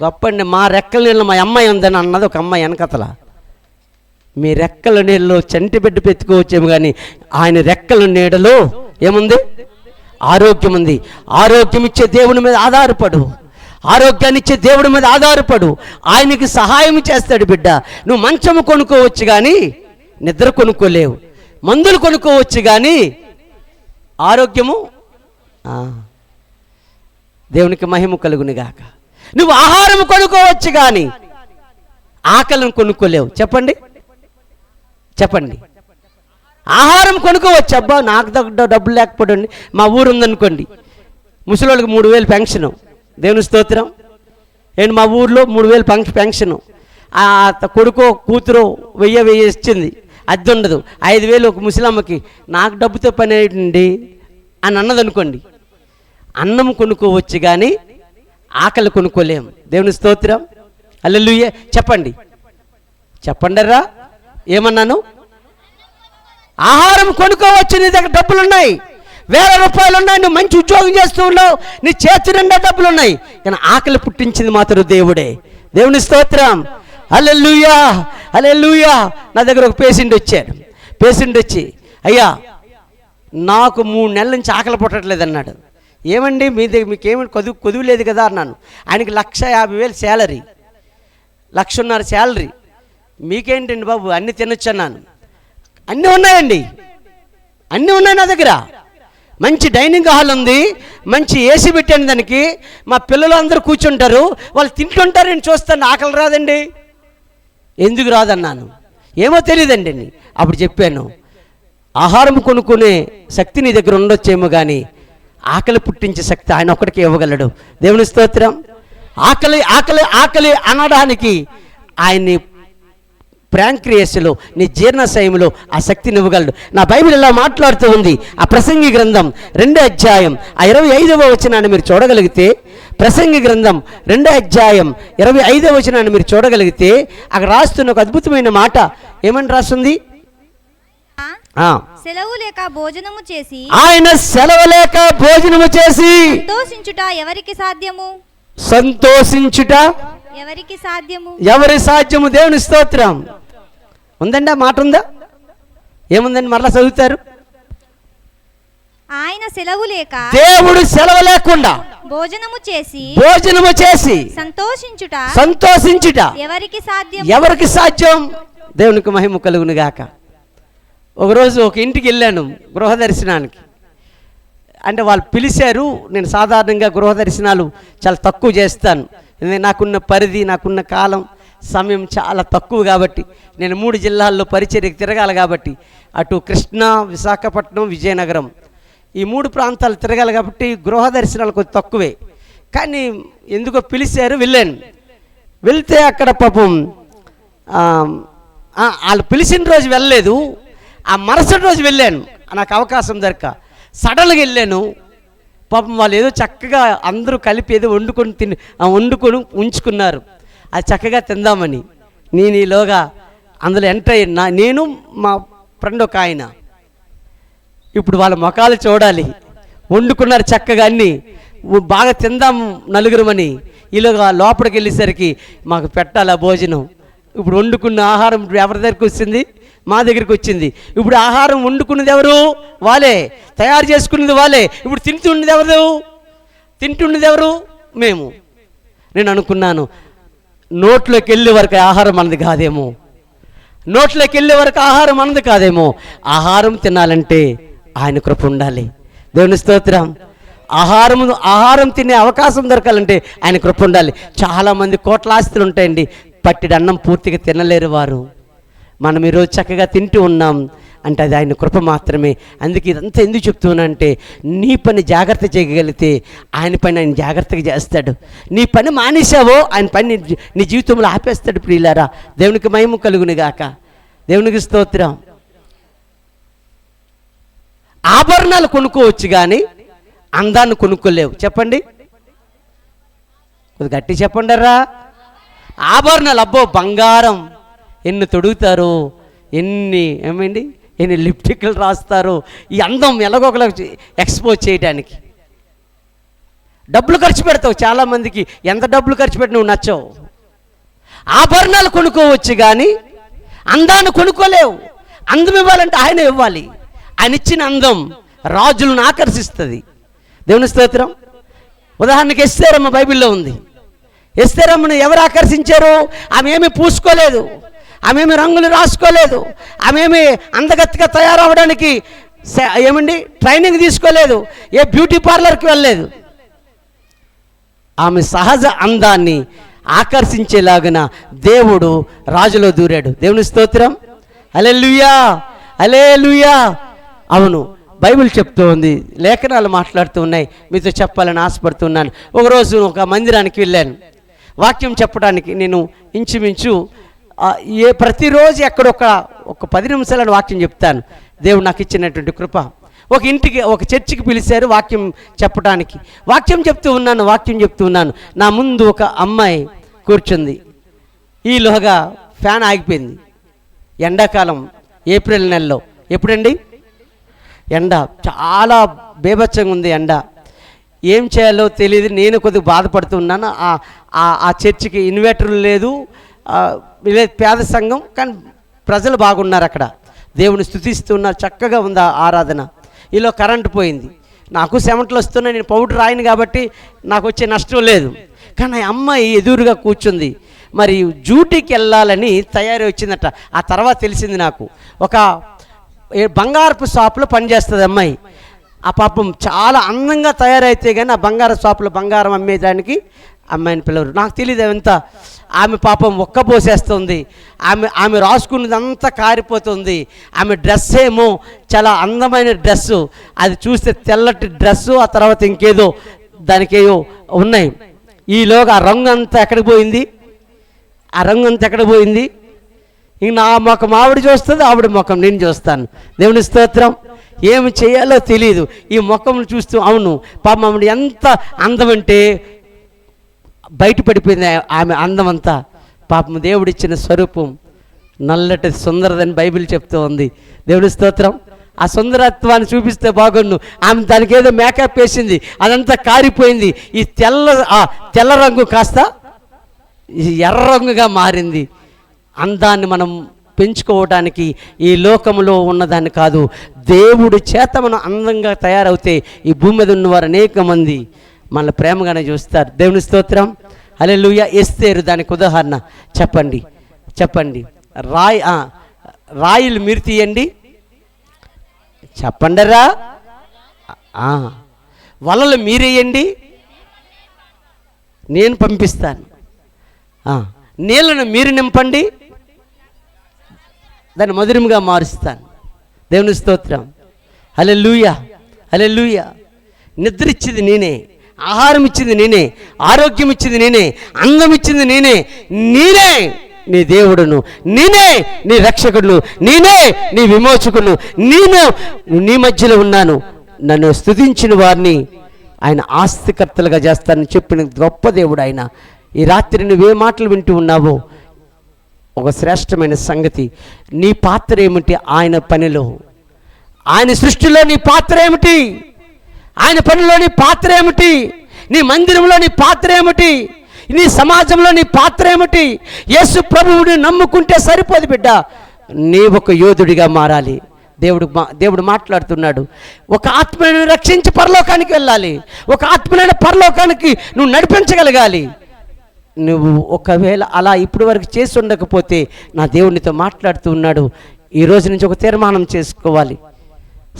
S1: గొప్పండి. మా రెక్కల నీళ్ళు మా అమ్మాయి ఉందని అన్నది ఒక అమ్మాయి వెనకతల. మీ రెక్కల నీళ్ళలో చంటి బిడ్డ పెట్టుకోవచ్చేమో, కానీ ఆయన రెక్కల నీడలో ఏముంది? ఆరోగ్యం ఉంది. ఆరోగ్యం ఇచ్చే దేవుని మీద ఆధారపడు, ఆరోగ్యాన్ని ఇచ్చే దేవుడి మీద ఆధారపడు. ఆయనకి సహాయం చేస్తాడు. బిడ్డ, నువ్వు మంచము కొనుక్కోవచ్చు కానీ నిద్ర కొనుక్కోలేవు. మందులు కొనుక్కోవచ్చు కానీ ఆరోగ్యము, దేవునికి మహిమ కలుగునిగాక. నువ్వు ఆహారం కొనుక్కోవచ్చు కానీ ఆకలిని కొనుక్కోలేవు. చెప్పండి, చెప్పండి. ఆహారం కొనుక్కోవచ్చు. అబ్బా, నాకు డబ్బులు లేకపోండి. మా ఊరు ఉందనుకోండి, ముసలోళ్ళకి 3,000 పెన్షను. దేవుని స్తోత్రం. ఏంటి, మా ఊర్లో 3,000 పెన్షను. కొడుకో కూతురు 1000 ఇచ్చింది, అద్దె ఉండదు. 5,000 ఒక ముసలమ్మకి. నాకు డబ్బుతో పని ఏంటండి అని అన్నదనుకోండి. అన్నం కొనుక్కోవచ్చు కానీ ఆకలి కొనుక్కోలేము. దేవుని స్తోత్రం, హల్లెలూయా. చెప్పండి, చెప్పండిరా, ఏమన్నాను? ఆహారం కొనుక్కోవచ్చు, నీ దగ్గర డబ్బులు ఉన్నాయి, 1000 రూపాయలు ఉన్నాయి, నువ్వు మంచి ఉద్యోగం చేస్తూ ఉన్నావు, నీ చేతి నిండా డబ్బులు ఉన్నాయి, కానీ ఆకలి పుట్టించింది మాత్రం దేవుడే. దేవుని స్తోత్రం, హల్లెలూయా, హల్లెలూయా. నా దగ్గర ఒక పేషెంట్ వచ్చాడు. పేషెంట్ వచ్చి, అయ్యా నాకు 3 నెలల నుంచి ఆకలి పుట్టట్లేదు అన్నాడు. ఏమండి మీ దగ్గర మీకేమి కొదువు లేదు కదా అన్నాను. ఆయనకి 1,50,000 శాలరీ, 1,50,000 శాలరీ. మీకేంటండి బాబు, అన్నీ తినొచ్చు అన్నాను. అన్నీ ఉన్నాయండి, అన్నీ ఉన్నాయి నా దగ్గర. మంచి డైనింగ్ హాల్ ఉంది, మంచి ఏసీ పెట్టాను దానికి. మా పిల్లలు అందరూ కూర్చుంటారు, వాళ్ళు తింటుంటారు, నేను చూస్తాను. ఆకలి రాదండి. ఎందుకు రాదన్నాను. ఏమో తెలియదండి. అప్పుడు చెప్పాను, ఆహారం కొనుక్కునే శక్తి నీ దగ్గర ఉండొచ్చేమో కానీ ఆకలి పుట్టించే శక్తి ఆయన ఒక్కడికే ఇవ్వగలడు. దేవుని స్తోత్రం. ఆకలి ఆకలి ఆకలి అనడానికి ఆయన్ని ప్రాంక్రియాస్లో, నీ జీర్ణశయంలో ఆ శక్తిని ఇవ్వగలడు. నా బైబిల్ ఇలా మాట్లాడుతూ ఉంది. ఆ ప్రసంగి గ్రంథం 2వ అధ్యాయం 25వ వచనాన్ని మీరు చూడగలిగితే, ప్రసంగి గ్రంథం 2వ అధ్యాయం 25వ వచనాన్ని మీరు చూడగలిగితే అక్కడ రాస్తున్న ఒక అద్భుతమైన మాట. ఏమని రాస్తుంది?
S2: సెలవు లేక భోజనము చేసి,
S1: ఆయన సెలవు లేక భోజనము చేసి
S2: సంతోషించుట ఎవరికి సాధ్యము?
S1: సంతోషించుట
S2: ఎవరికి సాధ్యము?
S1: ఎవరి సాధ్యము? దేవుని స్తోత్రం. ఉందండి, ఆ మాట ఉందా? ఏముందండి? మరలా చదువుతారు.
S2: ఆయన సెలవు లేక,
S1: దేవుడు సెలవు లేకుండా
S2: భోజనము చేసి
S1: సంతోషించుట
S2: ఎవరికి సాధ్యం?
S1: ఎవరికి సాధ్యం? దేవునికి మహిమ కలుగును గాక. ఒకరోజు ఒక ఇంటికి వెళ్ళాను గృహ దర్శనానికి. అంటే వాళ్ళు పిలిచారు. నేను సాధారణంగా గృహ దర్శనాలు చాలా తక్కువ చేస్తాను. నాకున్న పరిధి, నాకున్న కాలం, సమయం చాలా తక్కువ కాబట్టి, నేను 3 జిల్లాల్లో పరిచర్యకు తిరగాలి కాబట్టి, అటు కృష్ణా, విశాఖపట్నం, విజయనగరం, ఈ 3 ప్రాంతాలు తిరగాలి కాబట్టి గృహ దర్శనాలు కొంచెం తక్కువే. కానీ ఎందుకో పిలిచారు, వెళ్ళాను. వెళ్తే అక్కడ పాపం వాళ్ళు పిలిచిన రోజు వెళ్ళలేదు, ఆ మరుసటి రోజు వెళ్ళాను. నాకు అవకాశం దొరక సడన్గా వెళ్ళాను. పాపం వాళ్ళు ఏదో చక్కగా అందరూ కలిపి ఏదో వండుకొని ఉంచుకున్నారు. అది చక్కగా తిందామని నేను ఈలోగా అందులో ఎంటర్ అయినా, నేను మా ఫ్రెండ్ ఒక ఆయన. ఇప్పుడు వాళ్ళ ముఖాలు చూడాలి. వండుకున్నారు చక్కగా, అన్నీ బాగా తిందాం నలుగురమని. ఈలోగా లోపలికి వెళ్ళేసరికి మాకు పెట్టాలి ఆ భోజనం. ఇప్పుడు వండుకున్న ఆహారం ఇప్పుడు ఎవరి దగ్గరికి వచ్చింది? మా దగ్గరికి వచ్చింది. ఇప్పుడు ఆహారం వండుకున్నది ఎవరు? వాళ్ళే. తయారు చేసుకున్నది వాళ్ళే. ఇప్పుడు తింటున్నది ఎవరు? మేము. నేను అనుకున్నాను, నోట్లోకి వెళ్ళే వరకు ఆహారం మనది కాదేమో, నోట్లోకి వెళ్ళే వరకు ఆహారం మనది కాదేమో. ఆహారం తినాలంటే ఆయన కృప ఉండాలి. దేవుని స్తోత్రం. ఆహారం తినే అవకాశం దొరకాలంటే ఆయన కృప ఉండాలి. చాలామంది కోట్ల ఆస్తులు ఉంటాయండి, పట్టిడి అన్నం పూర్తిగా తినలేరు వారు. మనం ఈరోజు చక్కగా తింటూ ఉన్నాం అంటే అది ఆయన కృప మాత్రమే. అందుకే ఇదంతా ఎందుకు చెప్తున్నానంటే, నీ పని జాగ్రత్త చేయగలిగితే ఆయన పని ఆయన జాగ్రత్తగా చేస్తాడు. నీ పని మానేసావో ఆయన పని నీ జీవితంలో ఆపేస్తాడు. ప్రియులారా, దేవునికి మహిమ కలుగును గాక. దేవునికి స్తోత్రం. ఆభరణాలు కొనుక్కోవచ్చు కానీ అందాన్ని కొనుక్కోలేవు. చెప్పండి, కొద్ది గట్టి చెప్పండిరా. ఆభరణాలు, అబ్బో బంగారం ఎన్ని తొడుగుతారు, ఎన్ని లిప్టిక్లు రాస్తారు, ఈ అందం ఎలాగోకలా ఎక్స్పోజ్ చేయడానికి డబ్బులు ఖర్చు పెడతావు. చాలామందికి ఎంత డబ్బులు ఖర్చు పెట్టి నువ్వు నచ్చవు. ఆభరణాలు కొనుక్కోవచ్చు కానీ అందాన్ని కొనుక్కోలేవు. అందం ఇవ్వాలంటే ఆయన ఇవ్వాలి. ఆయన ఇచ్చిన అందం రాజులను ఆకర్షిస్తుంది. దేవుని స్తోత్రం. ఉదాహరణకి ఎస్తేరమ్మ బైబిల్లో ఉంది. ఎస్తేరమ్మను ఎవరు ఆకర్షించారు? ఆమె ఏమీ పూసుకోలేదు, ఆమె ఏమి రంగులు రాసుకోలేదు, ఆమె ఏమి అందగత్తిగా తయారవడానికి ట్రైనింగ్ తీసుకోలేదు, ఏ బ్యూటీ పార్లర్కి వెళ్ళలేదు. ఆమె సహజ అందాన్ని ఆకర్షించేలాగిన దేవుడు రాజులో దూరాడు. దేవుని స్తోత్రం. హల్లెలూయా, హల్లెలూయా. అవును, బైబిల్ చెప్తూ ఉంది, లేఖనాలు మాట్లాడుతూ ఉన్నాయి. మీతో చెప్పాలని ఆశపడుతున్నాను. ఒకరోజు ఒక మందిరానికి వెళ్ళాను వాక్యం చెప్పడానికి. నేను ఇంచుమించు ప్రతిరోజు ఒక 10 నిమిషాలను వాక్యం చెప్తాను. దేవుడు నాకు ఇచ్చినటువంటి కృప. ఒక చర్చికి పిలిచారు వాక్యం చెప్పడానికి. వాక్యం చెప్తూ ఉన్నాను. నా ముందు ఒక అమ్మాయి కూర్చుంది. ఈలోగా ఫ్యాన్ ఆగిపోయింది. ఎండాకాలం ఏప్రిల్ నెలలో. ఎప్పుడండి? ఎండ చాలా బేభత్సంగా ఉంది ఎండ. ఏం చేయాలో తెలియదు. నేను కొద్దిగా బాధపడుతున్నాను. ఆ చర్చికి ఇన్వర్టర్ లేదు, పేద సంఘం, కానీ ప్రజలు బాగున్నారు అక్కడ, దేవుని స్తుతిస్తున్నారు, చక్కగా ఉంది ఆరాధన. ఈలో కరెంటు పోయింది. నాకు చెమటలు వస్తున్నాయి, నేను పౌడర్ రాయను కాబట్టి నాకు వచ్చే నష్టం లేదు. కానీ ఆ అమ్మాయి ఎదురుగా కూర్చుంది. మరి డ్యూటీకి వెళ్ళాలని తయారీ వచ్చిందట. ఆ తర్వాత తెలిసింది నాకు, ఒక బంగారపు షాపులో పనిచేస్తుంది అమ్మాయి. ఆ పాపం చాలా అందంగా తయారైతే కానీ ఆ బంగారు షాపులో బంగారం అమ్మేదానికి అమ్మాయిని పిలవరు. నాకు తెలియదు ఎంత. ఆమె పాపం ఒక్కపోసేస్తుంది. ఆమె రాసుకున్నదంతా కారిపోతుంది. ఆమె డ్రెస్ ఏమో చాలా అందమైన డ్రెస్సు, అది చూస్తే తెల్లటి డ్రెస్సు, ఆ తర్వాత ఇంకేదో దానికేదో ఉన్నాయి. ఈలోగా ఆ రంగు అంతా ఎక్కడికి పోయింది? ఇంక నా ముఖం ఆవిడ చూస్తుంది, ఆవిడ ముఖం నేను చూస్తాను. దేవుని స్తోత్రం. ఏమి చేయాలో తెలియదు. ఈ ముఖం చూస్తూ అవును పాపం ఆవిడ ఎంత అందం అంటే బయటపడిపోయింది ఆమె అందం అంతా. పాపం దేవుడిచ్చిన స్వరూపం నల్లటి సుందరదని బైబిల్ చెప్తూ ఉంది. దేవుని స్తోత్రం. ఆ సుందరత్వాన్ని చూపిస్తే బాగుండు. ఆమె దానికి ఏదో మేకప్ వేసింది, అదంతా కారిపోయింది. ఈ తెల్ల రంగు కాస్త ఎర్ర రంగుగా మారింది. అందాన్ని మనం పెంచుకోవడానికి ఈ లోకంలో ఉన్నదాన్ని కాదు, దేవుడి చేత మనం అందంగా తయారవుతే ఈ భూమి మీద ఉన్నవారు అనేక మంది మన ప్రేమగానే చూస్తారు. దేవుని స్తోత్రం. హల్లెలూయా. ఎస్తేరు దానికి ఉదాహరణ. చెప్పండి. రాయిలు మీరు తీయండి. చెప్పండిరా. వలలు మీరేయండి, నేను పంపిస్తాను. నీళ్ళను మీరు నింపండి, దాన్ని మధురముగా మారుస్తాను. దేవుని స్తోత్రం. హల్లెలూయా, హల్లెలూయా. నిద్ర ఇచ్చింది నేనే, ఆహారం ఇచ్చింది నేనే, ఆరోగ్యం ఇచ్చింది నేనే, అందం ఇచ్చింది నేనే నీ దేవుడును, నేనే నీ రక్షకుడును, నేనే నీ విమోచకును, నీ మధ్యలో ఉన్నాను. నన్ను స్తుతించిన వారిని ఆయన ఆస్తికర్తలుగా చేస్తానని చెప్పిన గొప్ప దేవుడు ఆయన. ఈ రాత్రి నువ్వే మాటలు వింటూ ఉన్నావో ఒక శ్రేష్టమైన సంగతి, నీ పాత్ర ఏమిటి ఆయన పనిలో, ఆయన సృష్టిలో నీ పాత్ర ఏమిటి, ఆయన పనిలో నీ పాత్ర ఏమిటి, నీ మందిరంలో నీ పాత్ర ఏమిటి, నీ సమాజంలో నీ పాత్ర ఏమిటి? యేసు ప్రభువుని నమ్ముకుంటే సరిపోదు బిడ్డ, నీ ఒక యోధుడిగా మారాలి. దేవుడు మాట్లాడుతున్నాడు. ఒక ఆత్మను రక్షించి పరలోకానికి వెళ్ళాలి, ఒక ఆత్మనైన పరలోకానికి నువ్వు నడిపించగలగాలి. నువ్వు ఒకవేళ అలా ఇప్పటి వరకు చేసి ఉండకపోతే నా దేవునితో మాట్లాడుతూ ఉన్నాడు. ఈ రోజు నుంచి ఒక తీర్మానం చేసుకోవాలి.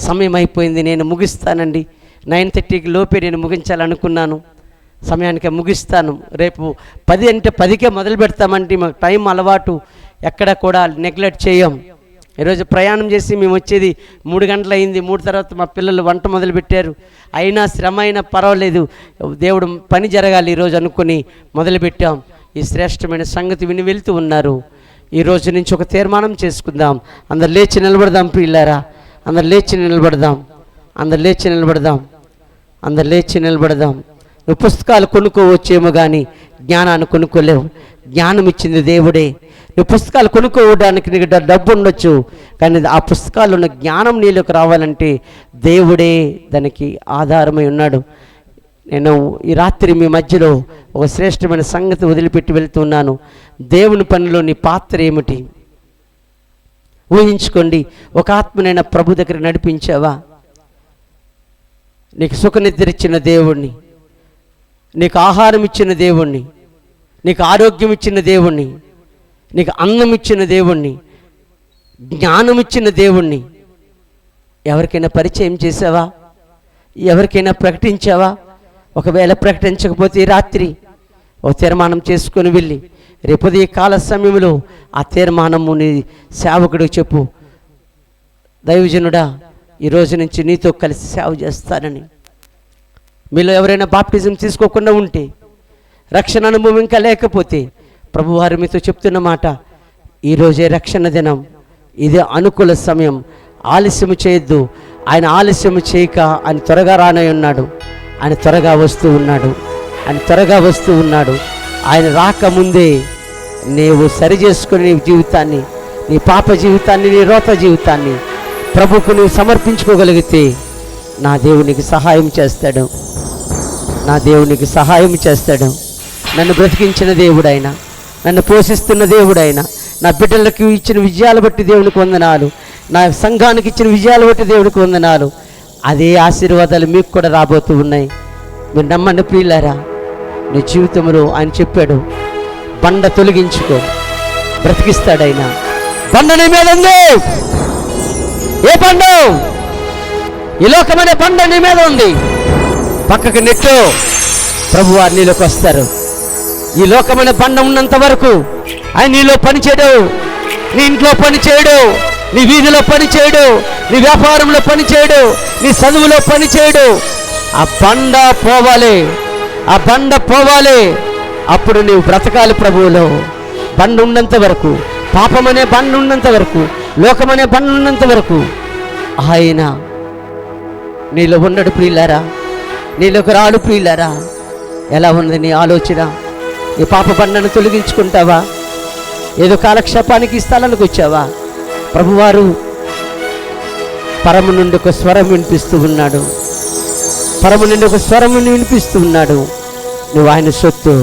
S1: సమయం అయిపోయింది, నేను ముగిస్తానండి. 9:30కి లోపే నేను ముగించాలనుకున్నాను. సమయానికి ముగిస్తాను. రేపు 10 అంటే 10కే మొదలు పెడతామంటే మాకు టైం అలవాటు, ఎక్కడ కూడా నెగ్లెక్ట్ చేయం. ఈరోజు ప్రయాణం చేసి మేము వచ్చేది 3 గంటలు అయింది. 3 తర్వాత మా పిల్లలు వంట మొదలుపెట్టారు. అయినా శ్రమ అయినా పర్వాలేదు, దేవుడు పని జరగాలి ఈరోజు అనుకుని మొదలుపెట్టాం. ఈ శ్రేష్టమైన సంగతి విని వెళ్తూ ఉన్నారు. ఈ రోజు నుంచి ఒక తీర్మానం చేసుకుందాం. అందరు లేచి నిలబడదాం ప్రియులారా, అందరు లేచి నిలబడదాం. అందరు లేచి నిలబడదాం, అందరు లేచి నిలబడదాం. నువ్వు పుస్తకాలు కొనుక్కోవచ్చేమో కానీ జ్ఞానాన్ని కొనుక్కోలేవు. జ్ఞానం ఇచ్చింది దేవుడే. నువ్వు పుస్తకాలు కొనుక్కోవడానికి నీకు డబ్బు ఉండొచ్చు, కానీ ఆ పుస్తకాలు ఉన్న జ్ఞానం నీలోకి రావాలంటే దేవుడే దానికి ఆధారమై ఉన్నాడు. నేను ఈ రాత్రి మీ మధ్యలో ఒక శ్రేష్టమైన సంగతి వదిలిపెట్టి వెళ్తున్నాను. దేవుని పనిలో నీ పాత్ర ఏమిటి ఊహించుకోండి. ఒక ఆత్మనైనా ప్రభు దగ్గర నడిపించావా? నీకు సుఖనిద్ర ఇచ్చిన దేవుణ్ణి, నీకు ఆహారం ఇచ్చిన దేవుణ్ణి, నీకు ఆరోగ్యం ఇచ్చిన దేవుణ్ణి, నీకు అన్నం ఇచ్చిన దేవుణ్ణి, జ్ఞానం ఇచ్చిన దేవుణ్ణి ఎవరికైనా పరిచయం చేసావా? ఎవరికైనా ప్రకటించావా? ఒకవేళ ప్రకటించకపోతే రాత్రి ఒక తీర్మానం చేసుకొని వెళ్ళి రేపు ఈ కాల సమయంలో ఆ తీర్మానము నీ సేవకుడికి చెప్పు, దైవజనుడా ఈ రోజు నుంచి నీతో కలిసి సేవ చేస్తానని. మీలో ఎవరైనా బాప్టిజం తీసుకోకుండా ఉంటే, రక్షణ అనుభవం ఇంకా లేకపోతే, ప్రభువారు మీతో చెప్తున్న మాట, ఈరోజే రక్షణ దినం, ఇదే అనుకూల సమయం, ఆలస్యము చేయొద్దు. ఆయన ఆలస్యము చేయక ఆయన త్వరగా రానై ఉన్నాడు. ఆయన త్వరగా వస్తూ ఉన్నాడు. ఆయన త్వరగా వస్తూ ఉన్నాడు. ఆయన రాకముందే నీవు సరి చేసుకుని నీ జీవితాన్ని, నీ పాప జీవితాన్ని, నీ రోత జీవితాన్ని ప్రభుకు నువ్వు సమర్పించుకోగలిగితే నా దేవునికి సహాయం చేస్తాడు. నా దేవునికి సహాయం చేస్తాడు. నన్ను బ్రతికించిన దేవుడైన, నన్ను పోషిస్తున్న దేవుడైన, నా బిడ్డలకు ఇచ్చిన విజయాలు బట్టి దేవునికి వందనాలు, నా సంఘానికి ఇచ్చిన విజయాలు బట్టి దేవునికి వందనాలు. అదే ఆశీర్వాదాలు మీకు కూడా రాబోతూ ఉన్నాయి. మీరు నమ్మండి ప్రియులారా. నీ జీవితంలో ఆయన చెప్పాడు, బండ తొలగించుకో, బ్రతికిస్తాడైనా. బండ నీ మీద ఉంది. ఏ బండ? ఈ లోకమనే బండ నీ మీద ఉంది. పక్కకు నెట్టు, ప్రభువారు నీలోకి వస్తారు. ఈ లోకమైన బండ ఉన్నంత వరకు ఆయన నీలో పని చేయడు. నీ ఇంట్లో పని చేయడు, నీ వీధిలో పని చేయడు, నీ వ్యాపారంలో పని చేయడు, నీ చదువులో పని చేయడు. ఆ బండ పోవాలి, ఆ బండ పోవాలి. అప్పుడు నీవు బ్రతకాలి ప్రభువులో. బండ ఉన్నంత వరకు, పాపమనే బండ ఉన్నంత వరకు, లోకమనే బండ ఉన్నంత వరకు ఆయన నీలో ఉండడు ప్రియులారా. నీలోకి రాడు ప్రియులారా. ఎలా ఉంది నీ ఆలోచన? ఈ పాప బండను తొలగించుకుంటావా? ఏదో కాలక్షేపానికి ఈ స్థలానికి వచ్చావా? ప్రభువారు పరము నుండి ఒక స్వరం వినిపిస్తూ ఉన్నాడు. పరము నుండి ఒక స్వరం వినిపిస్తూ ఉన్నాడు. నువ్వు ఆయన సొత్తు,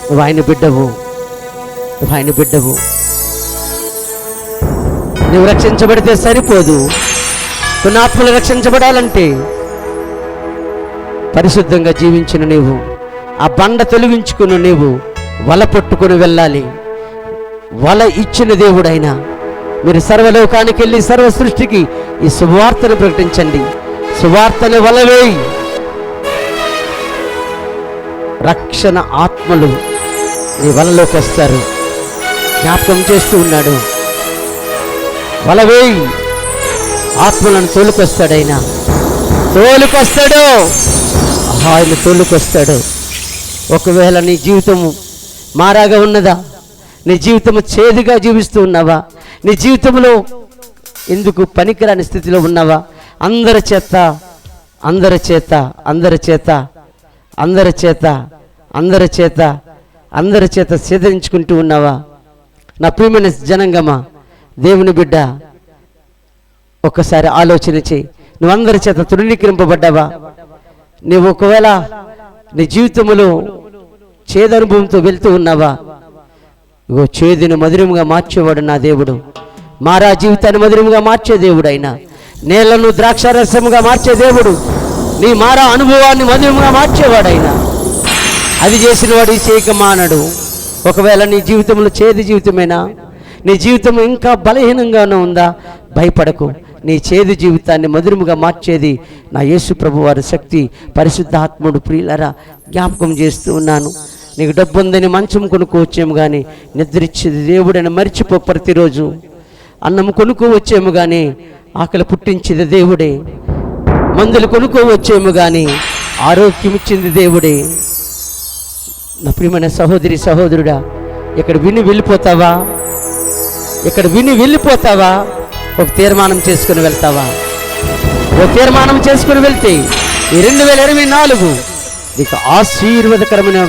S1: నువ్వు ఆయన బిడ్డవు, నువ్వు ఆయన బిడ్డవు. నువ్వు రక్షించబడితే సరిపోదు. కొన్ని ఆత్మలు రక్షించబడాలంటే పరిశుద్ధంగా జీవించిన నీవు, ఆ బండ తొలగించుకుని నీవు వల పట్టుకుని వెళ్ళాలి. వల ఇచ్చిన దేవుడైనా మీరు సర్వలోకానికి వెళ్ళి సర్వ సృష్టికి ఈ సువార్తను ప్రకటించండి. సువార్తను వలవేయి. రక్షణ ఆత్మలు నీ వలలోకి వస్తారు. జ్ఞాపకం చేస్తూ ఉన్నాడు. వలవేయి, ఆత్మలను తోలుకొస్తాడైనా. తోలుకొస్తాడు, ఆయన తోలుకొస్తాడు. ఒకవేళ నీ జీవితము మారాగా ఉన్నదా? నీ జీవితము చేదుగా జీవిస్తూ ఉన్నావా? నీ జీవితంలో ఎందుకు పనికిరాని స్థితిలో ఉన్నావా? అందరి చేత అందరి చేత అందరి చేత అందరి చేత అందరి చేత అందరి చేత సేదరించుకుంటూ ఉన్నావా? నా ప్రియమైన జనంగమా, దేవుని బిడ్డ, ఒక్కసారి ఆలోచన చేయి. నువ్వు అందరి చేత తృణీకరింపబడ్డావా? నువ్వు ఒకవేళ నీ జీవితంలో చేదనుభవంతో వెళ్తూ ఉన్నావా? ఇగో చేదును మధురముగా మార్చేవాడు నా దేవుడు. మారా జీవితాన్ని మధురముగా మార్చే దేవుడు. అయినా నేలను ద్రాక్షారసముగా మార్చే దేవుడు. నీ మారా అనుభవాన్ని మధురముగా మార్చేవాడైనా. అది చేసిన వాడు చేయక మానడు. ఒకవేళ నీ జీవితంలో చేదు జీవితమేనా? నీ జీవితం ఇంకా బలహీనంగానే ఉందా? భయపడకు. నీ చేదు జీవితాన్ని మధురముగా మార్చేది నా యేసు ప్రభు వారి శక్తి, పరిశుద్ధాత్ముడు. ప్రియులారా, జ్ఞాపకం చేస్తూ ఉన్నాను. నీకు డబ్బు ఉందని మంచం కొనుక్కోవచ్చేమో కానీ నిద్రిచ్చేది దేవుడని మర్చిపో. ప్రతిరోజు అన్నం కొనుక్కోవచ్చేమో కానీ ఆకలి పుట్టించేది దేవుడే. మందులు కొనుక్కోవచ్చేమో కానీ ఆరోగ్యం ఇచ్చింది దేవుడే. నా ప్రియమైన సహోదరి సహోదరుడా, ఇక్కడ విని వెళ్ళిపోతావా? ఇక్కడ విని వెళ్ళిపోతావా? ఒక తీర్మానం చేసుకుని వెళ్తావా? ఓ తీర్మానం చేసుకుని వెళ్తే ఈ 2024 నీకు ఆశీర్వాదకరమైన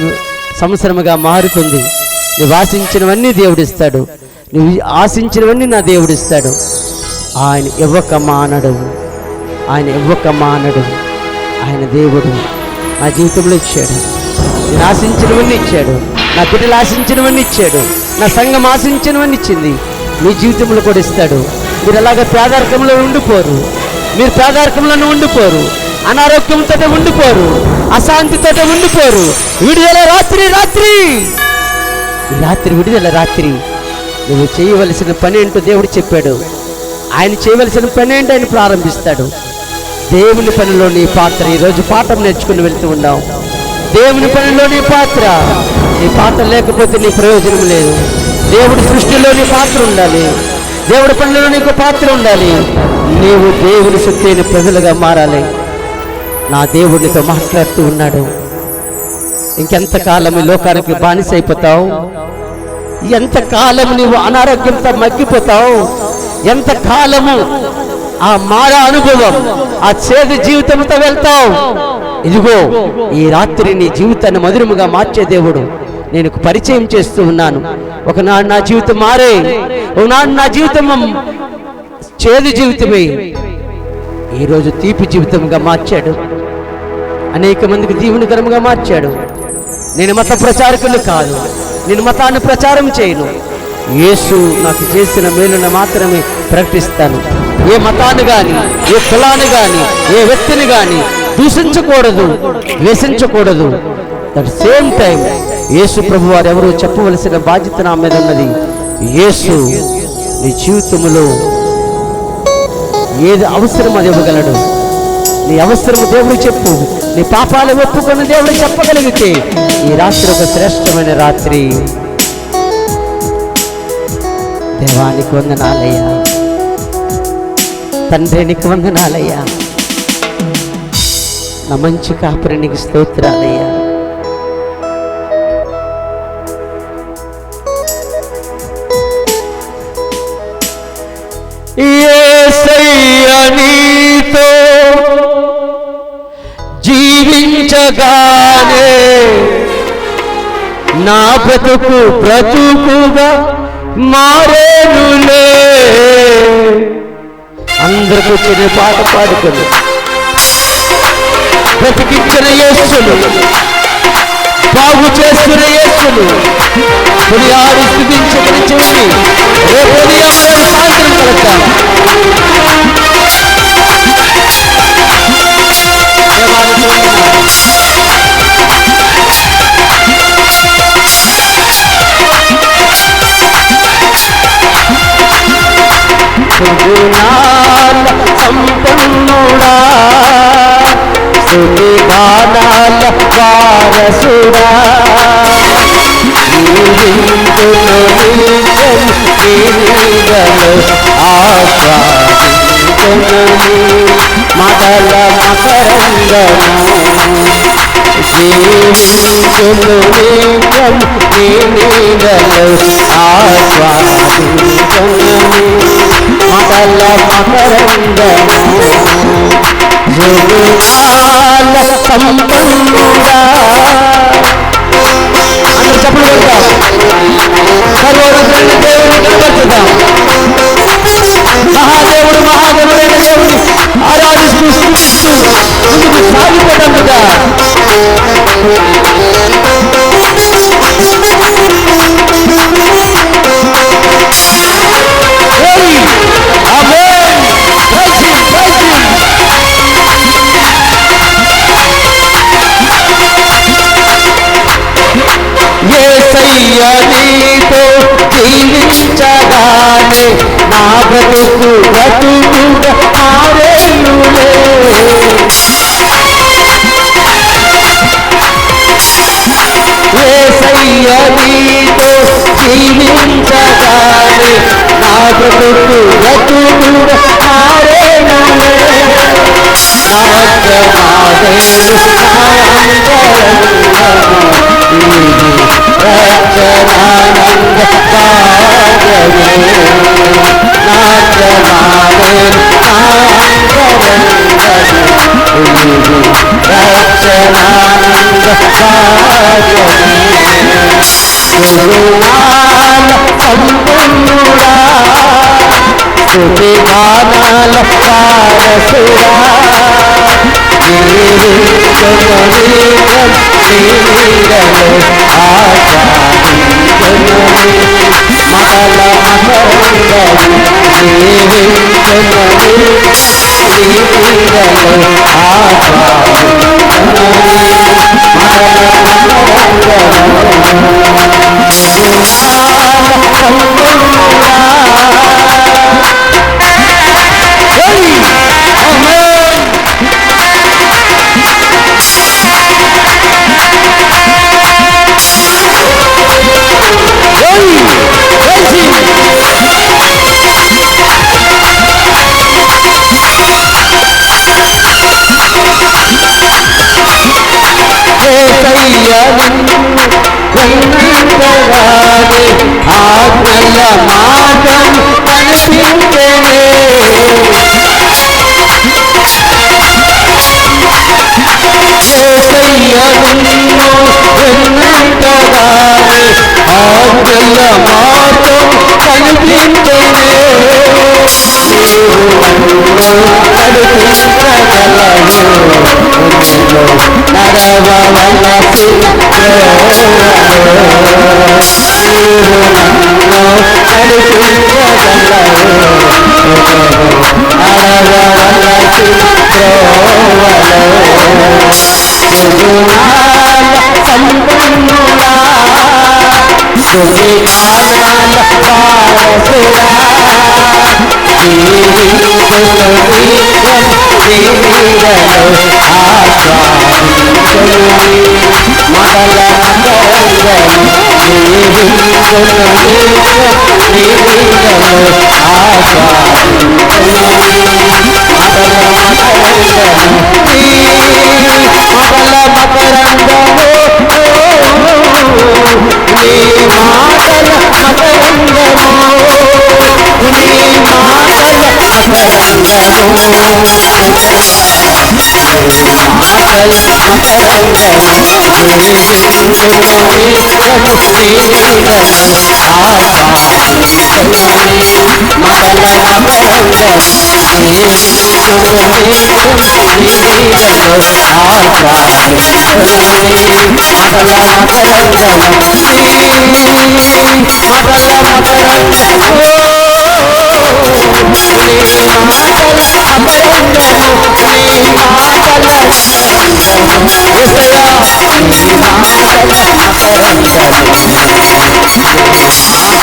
S1: సంవత్సరముగా మారుతుంది. నువ్వు ఆశించినవన్నీ దేవుడిస్తాడు. నువ్వు ఆశించినవన్నీ నా దేవుడిస్తాడు. ఆయన ఇవ్వక మానడు, ఆయన ఇవ్వక మానడు. ఆయన దేవుడు నా జీవితంలో ఇచ్చాడు. నేను ఆశించినవన్నీ ఇచ్చాడు. నా బిడ్డలు ఆశించినవన్నీ ఇచ్చాడు. నా సంఘం ఆశించినవన్నీ ఇచ్చింది. మీ జీవితంలో కూడా ఇస్తాడు. మీరు అలాగ పేదరికంలో ఉండిపోరు. మీరు పేదరికంలోనే ఉండిపోరు. అనారోగ్యంతో ఉండిపోరు. అశాంతితో ఉండిపోరు. విడుదల రాత్రి రాత్రి ఈ రాత్రి విడుదల రాత్రి. నువ్వు చేయవలసిన పని ఏంటో దేవుడు చెప్పాడు. ఆయన చేయవలసిన పని ఏంటో ఆయన ప్రారంభిస్తాడు. దేవుని పనిలో నీ పాత్ర. ఈరోజు పాఠం నేర్చుకుని వెళ్తూ ఉన్నాం. దేవుని పనిలో నీ పాత్ర. నీ పాత్ర లేకపోతే నీ ప్రయోజనం లేదు. దేవుడి సృష్టిలో నీ పాత్ర ఉండాలి. దేవుడి పనిలో నీకు పాత్ర ఉండాలి. నీవు దేవుని సొత్తైన ప్రజలుగా మారాలి. నా దేవుడితో మాట్లాడుతూ ఉన్నాడు. ఇంకెంతకాలం ఈ లోకానికి బానిసైపోతావు? ఎంతకాలం నీవు అనారోగ్యంతో మగ్గిపోతావు? ఎంతకాలము ఆ మార అనుభవం, ఆ చేదు జీవితంతో వెళ్తావు? ఇదిగో ఈ రాత్రి నీ జీవితాన్ని మధురముగా మార్చే దేవుడు నేను పరిచయం చేస్తూ ఉన్నాను. ఒకనాడు నా జీవితం మారే, ఒకనాడు నా జీవితం చేదు జీవితమే ఈరోజు తీపి జీవితంగా మార్చాడు. అనేక మందికి దీవెనకరంగా మార్చాడు. నేను మత ప్రచారకులు కాదు. నేను మతాన్ని ప్రచారం చేయను. యేసు నాకు చేసిన మేలును మాత్రమే ప్రకటిస్తాను. ఏ మతాన్ని కానీ, ఏ కులాన్ని కానీ, ఏ వ్యక్తిని కానీ దూషించకూడదు, ద్వేషించకూడదు. అట్ సేమ్ టైం యేసు ప్రభు వారు ఎవరు చెప్పవలసిన బాధ్యత నా మీద ఉన్నది. యేసు నీ జీవితంలో ఏది అవసరం అది ఇవ్వగలడు. నీ అవసరము దేవుడు చెప్పు. నీ పాపాలు ఒప్పుకొని దేవుడు చెప్పగలిగితే ఈ రాత్రి ఒక శ్రేష్టమైన రాత్రి. దేవానికి వందనాలయ్యా, తండ్రి నీకు వందనాలయ్యా, నా మంచి కాపురి నీకు స్తోత్రాలయ్యా. యేసయ్యా నీతో జీవించగానే నా బ్రతుకుగా మారేనులే. అందరికీ వచ్చిన పాట పాడుకొని బ్రతికించిన యేసును, బాగు చేస్తున్న యేసును కొనియాడి స్తుతించమని చెప్పి రేపు ఉదయం రేపు సాయంత్రం కలుద్దాం. సుగుణాల సంపన్నుడా, సునిగానాల వారసుడా, మదల మకరంగము జీవించును నిత్యం నీ నీడలో ఆస్వాదించును. మదల మకరంగము జుగుణాల సంపన్నుడా. అందరూ చెప్పలు కొడతాం. సర్వోన్నతుడైన దేవుని కనబడుతుందాం. మహాదేవుడు మహాదేవుడైన దేవుని ఆరాధిస్తూ స్తుతిస్తూ ముందుకు సాగిపోతుండగా యేసయ్యా నీతో జీవించగానే నా బ్రతుకుగా మారేనులే. యేసయ్యా నీతో జీవించగానే నా బ్రతుకుగా మారేనులే. రక్షణానంద భాగవే నాట్యమాడే నాంగరం గుణాల సంపన్నుడా స్తుతి గానాల వారసుడా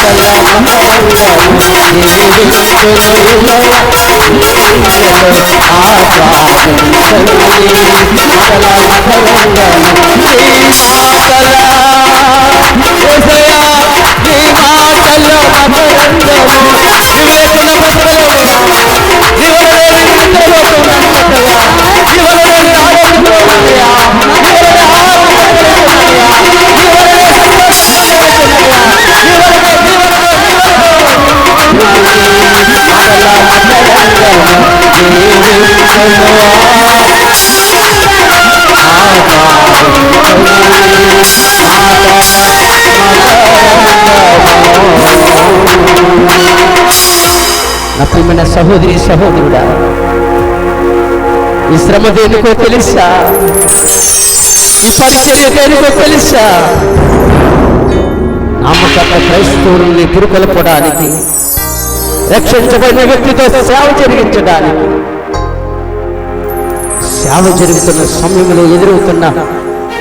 S1: ఆజ్ఞల మార్గం కనిపించనే ఆజ్ఞల మార్గం కనిపించనే నా ప్రియమైన సహోదరి సహోదరుడా, ఈ శ్రమ దేనికో తెలుసా? ఈ పరిచర్య దేనికో తెలుసా? నామకన్న క్రైస్తవుల్ని పురుకొల్పడానికి, రక్షించబడిన వ్యక్తితో సేవ జరిగించడానికి, సేవ జరుగుతున్న సమయంలో ఎదురవుతున్న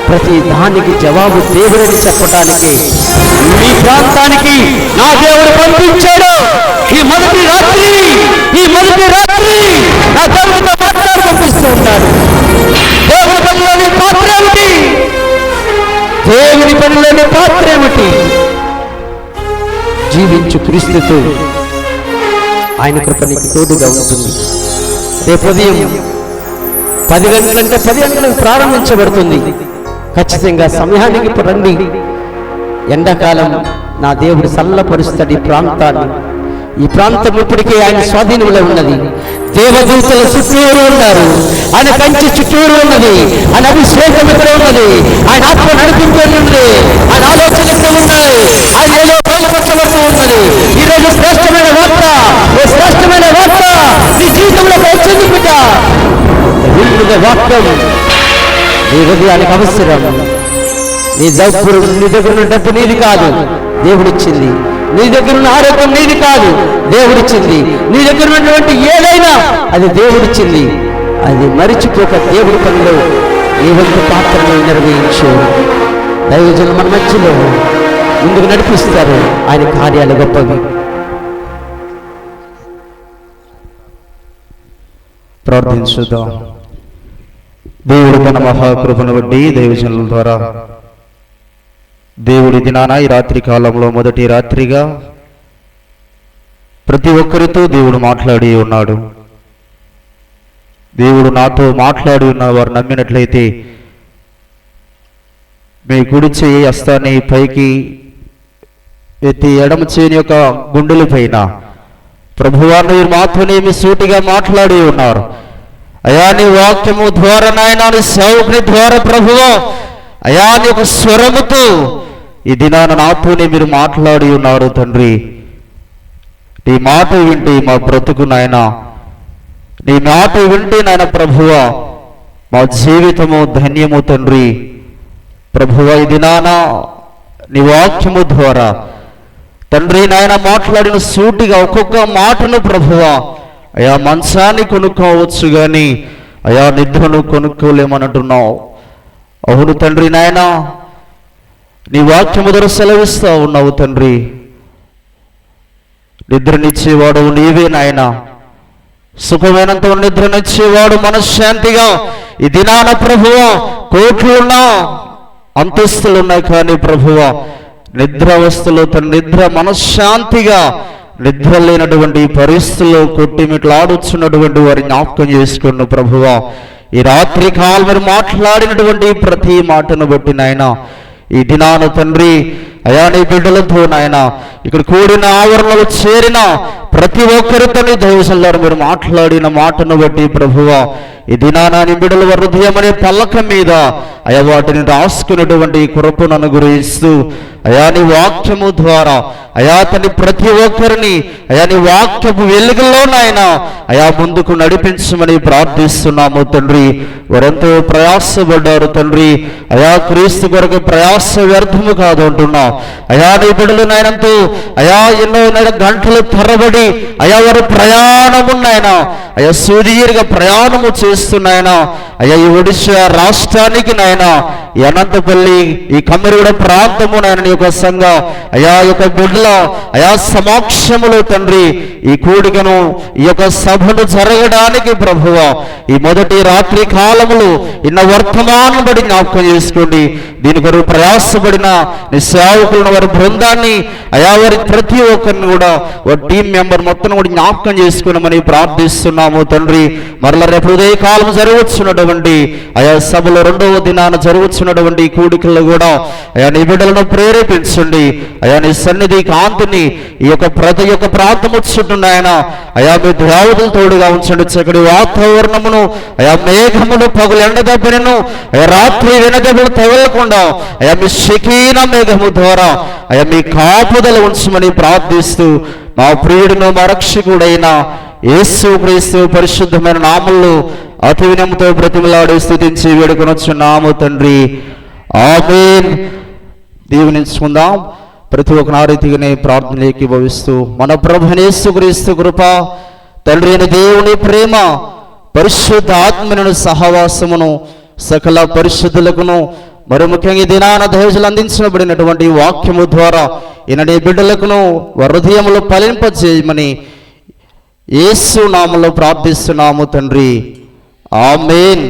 S1: ప్రతి దానికి జవాబు దేవుడని చెప్పడానికి మీ ప్రాంతానికి నా దేవుడు పంపించాడు. ఈ మొదటి రాత్రి నా దేవుడితో మాట్లాడి పంపిస్తూ ఉన్నాడు. దేవుని పనిలోని పాత్ర ఏమిటి? దేవుని పనిలోని పాత్ర ఏమిటి? జీవించు క్రీస్తుతో ఆయన కృప నీకు తోడుగా ఉంటుంది. రేపు ఉదయం 10 గంటలంటే 10 గంటలకు ప్రారంభించబడుతుంది. ఖచ్చితంగా సమయానికి రండి. ఎండాకాలం నా దేవుడు చల్లపరుస్తాడు ఈ ప్రాంతాన్ని. ఈ ప్రాంతం ఇప్పటికే ఆయన స్వాధీనంలో ఉన్నది. దేవదూతల చుట్టూరు ఉన్నారు, ఆయన కంచి చుట్టూరు ఉన్నది, ఆయన అభిషేకం ఇక్కడ ఉన్నది, ఆయన ఆత్మ నడిపింపే ఉంది, ఆయన ఆలోచన ఇక్కడ ఉన్నాయి. పరిశుద్ధ వాక్యం నీ హృదయానికి అవసరం. నీ దగ్గర ఉన్న డబ్బు నీది కాదు, దేవుడిచ్చింది. నీ దగ్గర ఉన్న ఆరోగ్యం నీది కాదు, దేవుడిచ్చింది. నీ దగ్గర ఉన్నటువంటి ఏదైనా అది దేవుడిచ్చింది. అది మరిచిపోక దేవుడి పనిలో నీ వంతు పాత్రను నిర్వహించు. దైవజనులు మన మధ్యలో ముందుకు నడిపిస్తారు. ఆయన కార్యాలు గొప్పవి.
S3: ప్రార్థించుదాం. దేవుడు తన మహాకృపను బట్టి దైవజనుల ద్వారా దేవుడి దినాన ఈ రాత్రి కాలంలో మొదటి రాత్రిగా ప్రతి ఒక్కరితో దేవుడు మాట్లాడి ఉన్నాడు. దేవుడు నాతో మాట్లాడి ఉన్న వారు నమ్మినట్లయితే మీ కుడి చేయి హస్తాన్ని పైకి ఎత్తి ఎడమ చేయి యొక్క గుండెల పైన ప్రభువారు మీరు మాతోనేమి సూటిగా మాట్లాడి ఉన్నారు. అయా నీ వాక్యము ద్వారా నాయన నీ సేవకుని ద్వారా ప్రభువా అయా నీ యొక్క స్వరముతో ఈ దినాన నాతోనే మీరు మాట్లాడి ఉన్నారు తండ్రి. నీ మాట వింటే మా బ్రతుకు నాయన, నీ మాట వింటే నాయన ప్రభువా మా జీవితము ధన్యము తండ్రి. ప్రభువా ఈ దినాన నీ వాక్యము ద్వారా తండ్రి నాయన మాట్లాడిన సూటిగా ఒక్కొక్క మాటను ప్రభువా అయా మంచాన్ని కొనుక్కోవచ్చు కానీ అయా నిద్రను కొనుక్కోలేమనంటున్నావు. అవును తండ్రి నాయన నీ వాక్యము ద్వారా సెలవిస్తా ఉన్నావు తండ్రి. నిద్రనిచ్చేవాడు నీవే నాయన, సుఖమైనంత నిద్రనిచ్చేవాడు మనశ్శాంతిగా ఈ దినాన ప్రభువా కోట్లున్నా అంతస్తులు ఉన్నాయి కానీ ప్రభువా నిద్రావస్థలో తన నిద్ర మనశ్శాంతిగా నిద్ర లేనటువంటి పరిస్థితుల్లో కొట్టిమిట్లాడుచున్నటువంటి వారి జ్ఞాపకం చేసుకున్న ప్రభువా ఈ రాత్రి కాలం మీరు మాట్లాడినటువంటి ప్రతి మాటను బట్టి నాయన ఈ దినాన తండ్రి అయా నీ బిడ్డలతో నాయన ఇక్కడ కూడిన ఆవరణలో చేరిన ప్రతి ఒక్కరితో నీ దైవజనులారా మీరు మాట్లాడిన మాటను బట్టి ప్రభువా ఈ దినాన నీ బిడ్డల హృదయం అనే పల్లకం మీద అయా వాటిని రాసుకున్నటువంటి కృపను అనుగ్రహిస్తూ అయా నీ వాక్యము ద్వారా అయా తని ప్రతి ఒక్కరిని అయా నీ వాక్యపు వెలుగులో నాయన అయా ముందుకు నడిపించమని ప్రార్థిస్తున్నాము తండ్రి. వారెంతో ప్రయాసపడ్డారు తండ్రి. అయా క్రీస్తు కొరకు ప్రయాస వ్యర్థము కాదు అంటున్నావు. అయా నీ బిడ్డలు నాయనంతో అయా ఎన్నో గంటలు తరబడి అయా వారు ప్రయాణమున్నాయన అయా సుదీర్ఘ ప్రయాణము చేస్తున్నాయన అయా ఈ ఒడిశా రాష్ట్రానికి నాయన ఈ అనంతపల్లి ఈ కమ్మరిగూడ ప్రాంతము నాయన నీ యొక్క సంఘ అయా యొక్క బిడ్డల అయా సమక్షములో తండ్రి ఈ కూడికను ఈ యొక్క సభను జరగడానికి ప్రభువా ఈ మొదటి రాత్రి కాలములు ఇన్న వర్తమానం బడి జ్ఞాపకం చేసుకోండి. దీని కొరకు ప్రయాసపడిన నీ సేవకులను వారి బృందాన్ని అయా వారి ప్రతి ఒక్కరిని కూడా వారి టీం మెంబర్ మొత్తం కూడా జ్ఞాపకం చేసుకున్నామని ప్రార్థిస్తున్నాము తండ్రి. మరల రేపు ఉదయ కాలం జరుగుతున్నటువంటి అయా సభలో రెండవ దినాన జరుగుతున్నటువంటి కూడికల్లో కూడా అయా నీ బిడ్డలను ప్రేరేపించండి. అయా నీ సన్నిధి కాంతిని ఈ యొక్క ప్రతి ఒక్క ప్రాంతము చుట్టున్నాయన అయా మీ దేవతలు తోడుగా ఉంచండి. చక్కటి వాతావరణమును అయా మేఘములు పగులు ఎండదబ్బినను అయా రాత్రి వెనదబ్బులు తగలకుండా అయా మీ షకీనా మేఘము ద్వారా అయా మీ కాపుదల ఉంచమని ప్రార్థిస్తూ మా ప్రియుడును మా రక్షకుడైన యేసు క్రీస్తు పరిశుద్ధమైన నామములో అతి వినయంతో బ్రతిమలాడి స్తుతించి వేడుకొనొచ్చున్నాము తండ్రి. ఆమేన్. దీవెనించుకుందాం. ప్రతి ఒక్క నారీతిగానే ప్రార్థన ఏకీభవిస్తూ మన ప్రభువైన యేసు క్రీస్తు కృప, తండ్రి అయిన దేవుని ప్రేమ, పరిశుద్ధ ఆత్మను సహవాసమును సకల పరిశుద్ధులకును మరి ముఖ్యంగా ఈ దినాన దైవజనులు అందించబడినటువంటి వాక్యము ద్వారా ఈయన బిడ్డలకును హృదయములో ఫలింపజేయమని యేసు నామములో ప్రార్థిస్తున్నాము తండ్రి. ఆమేన్.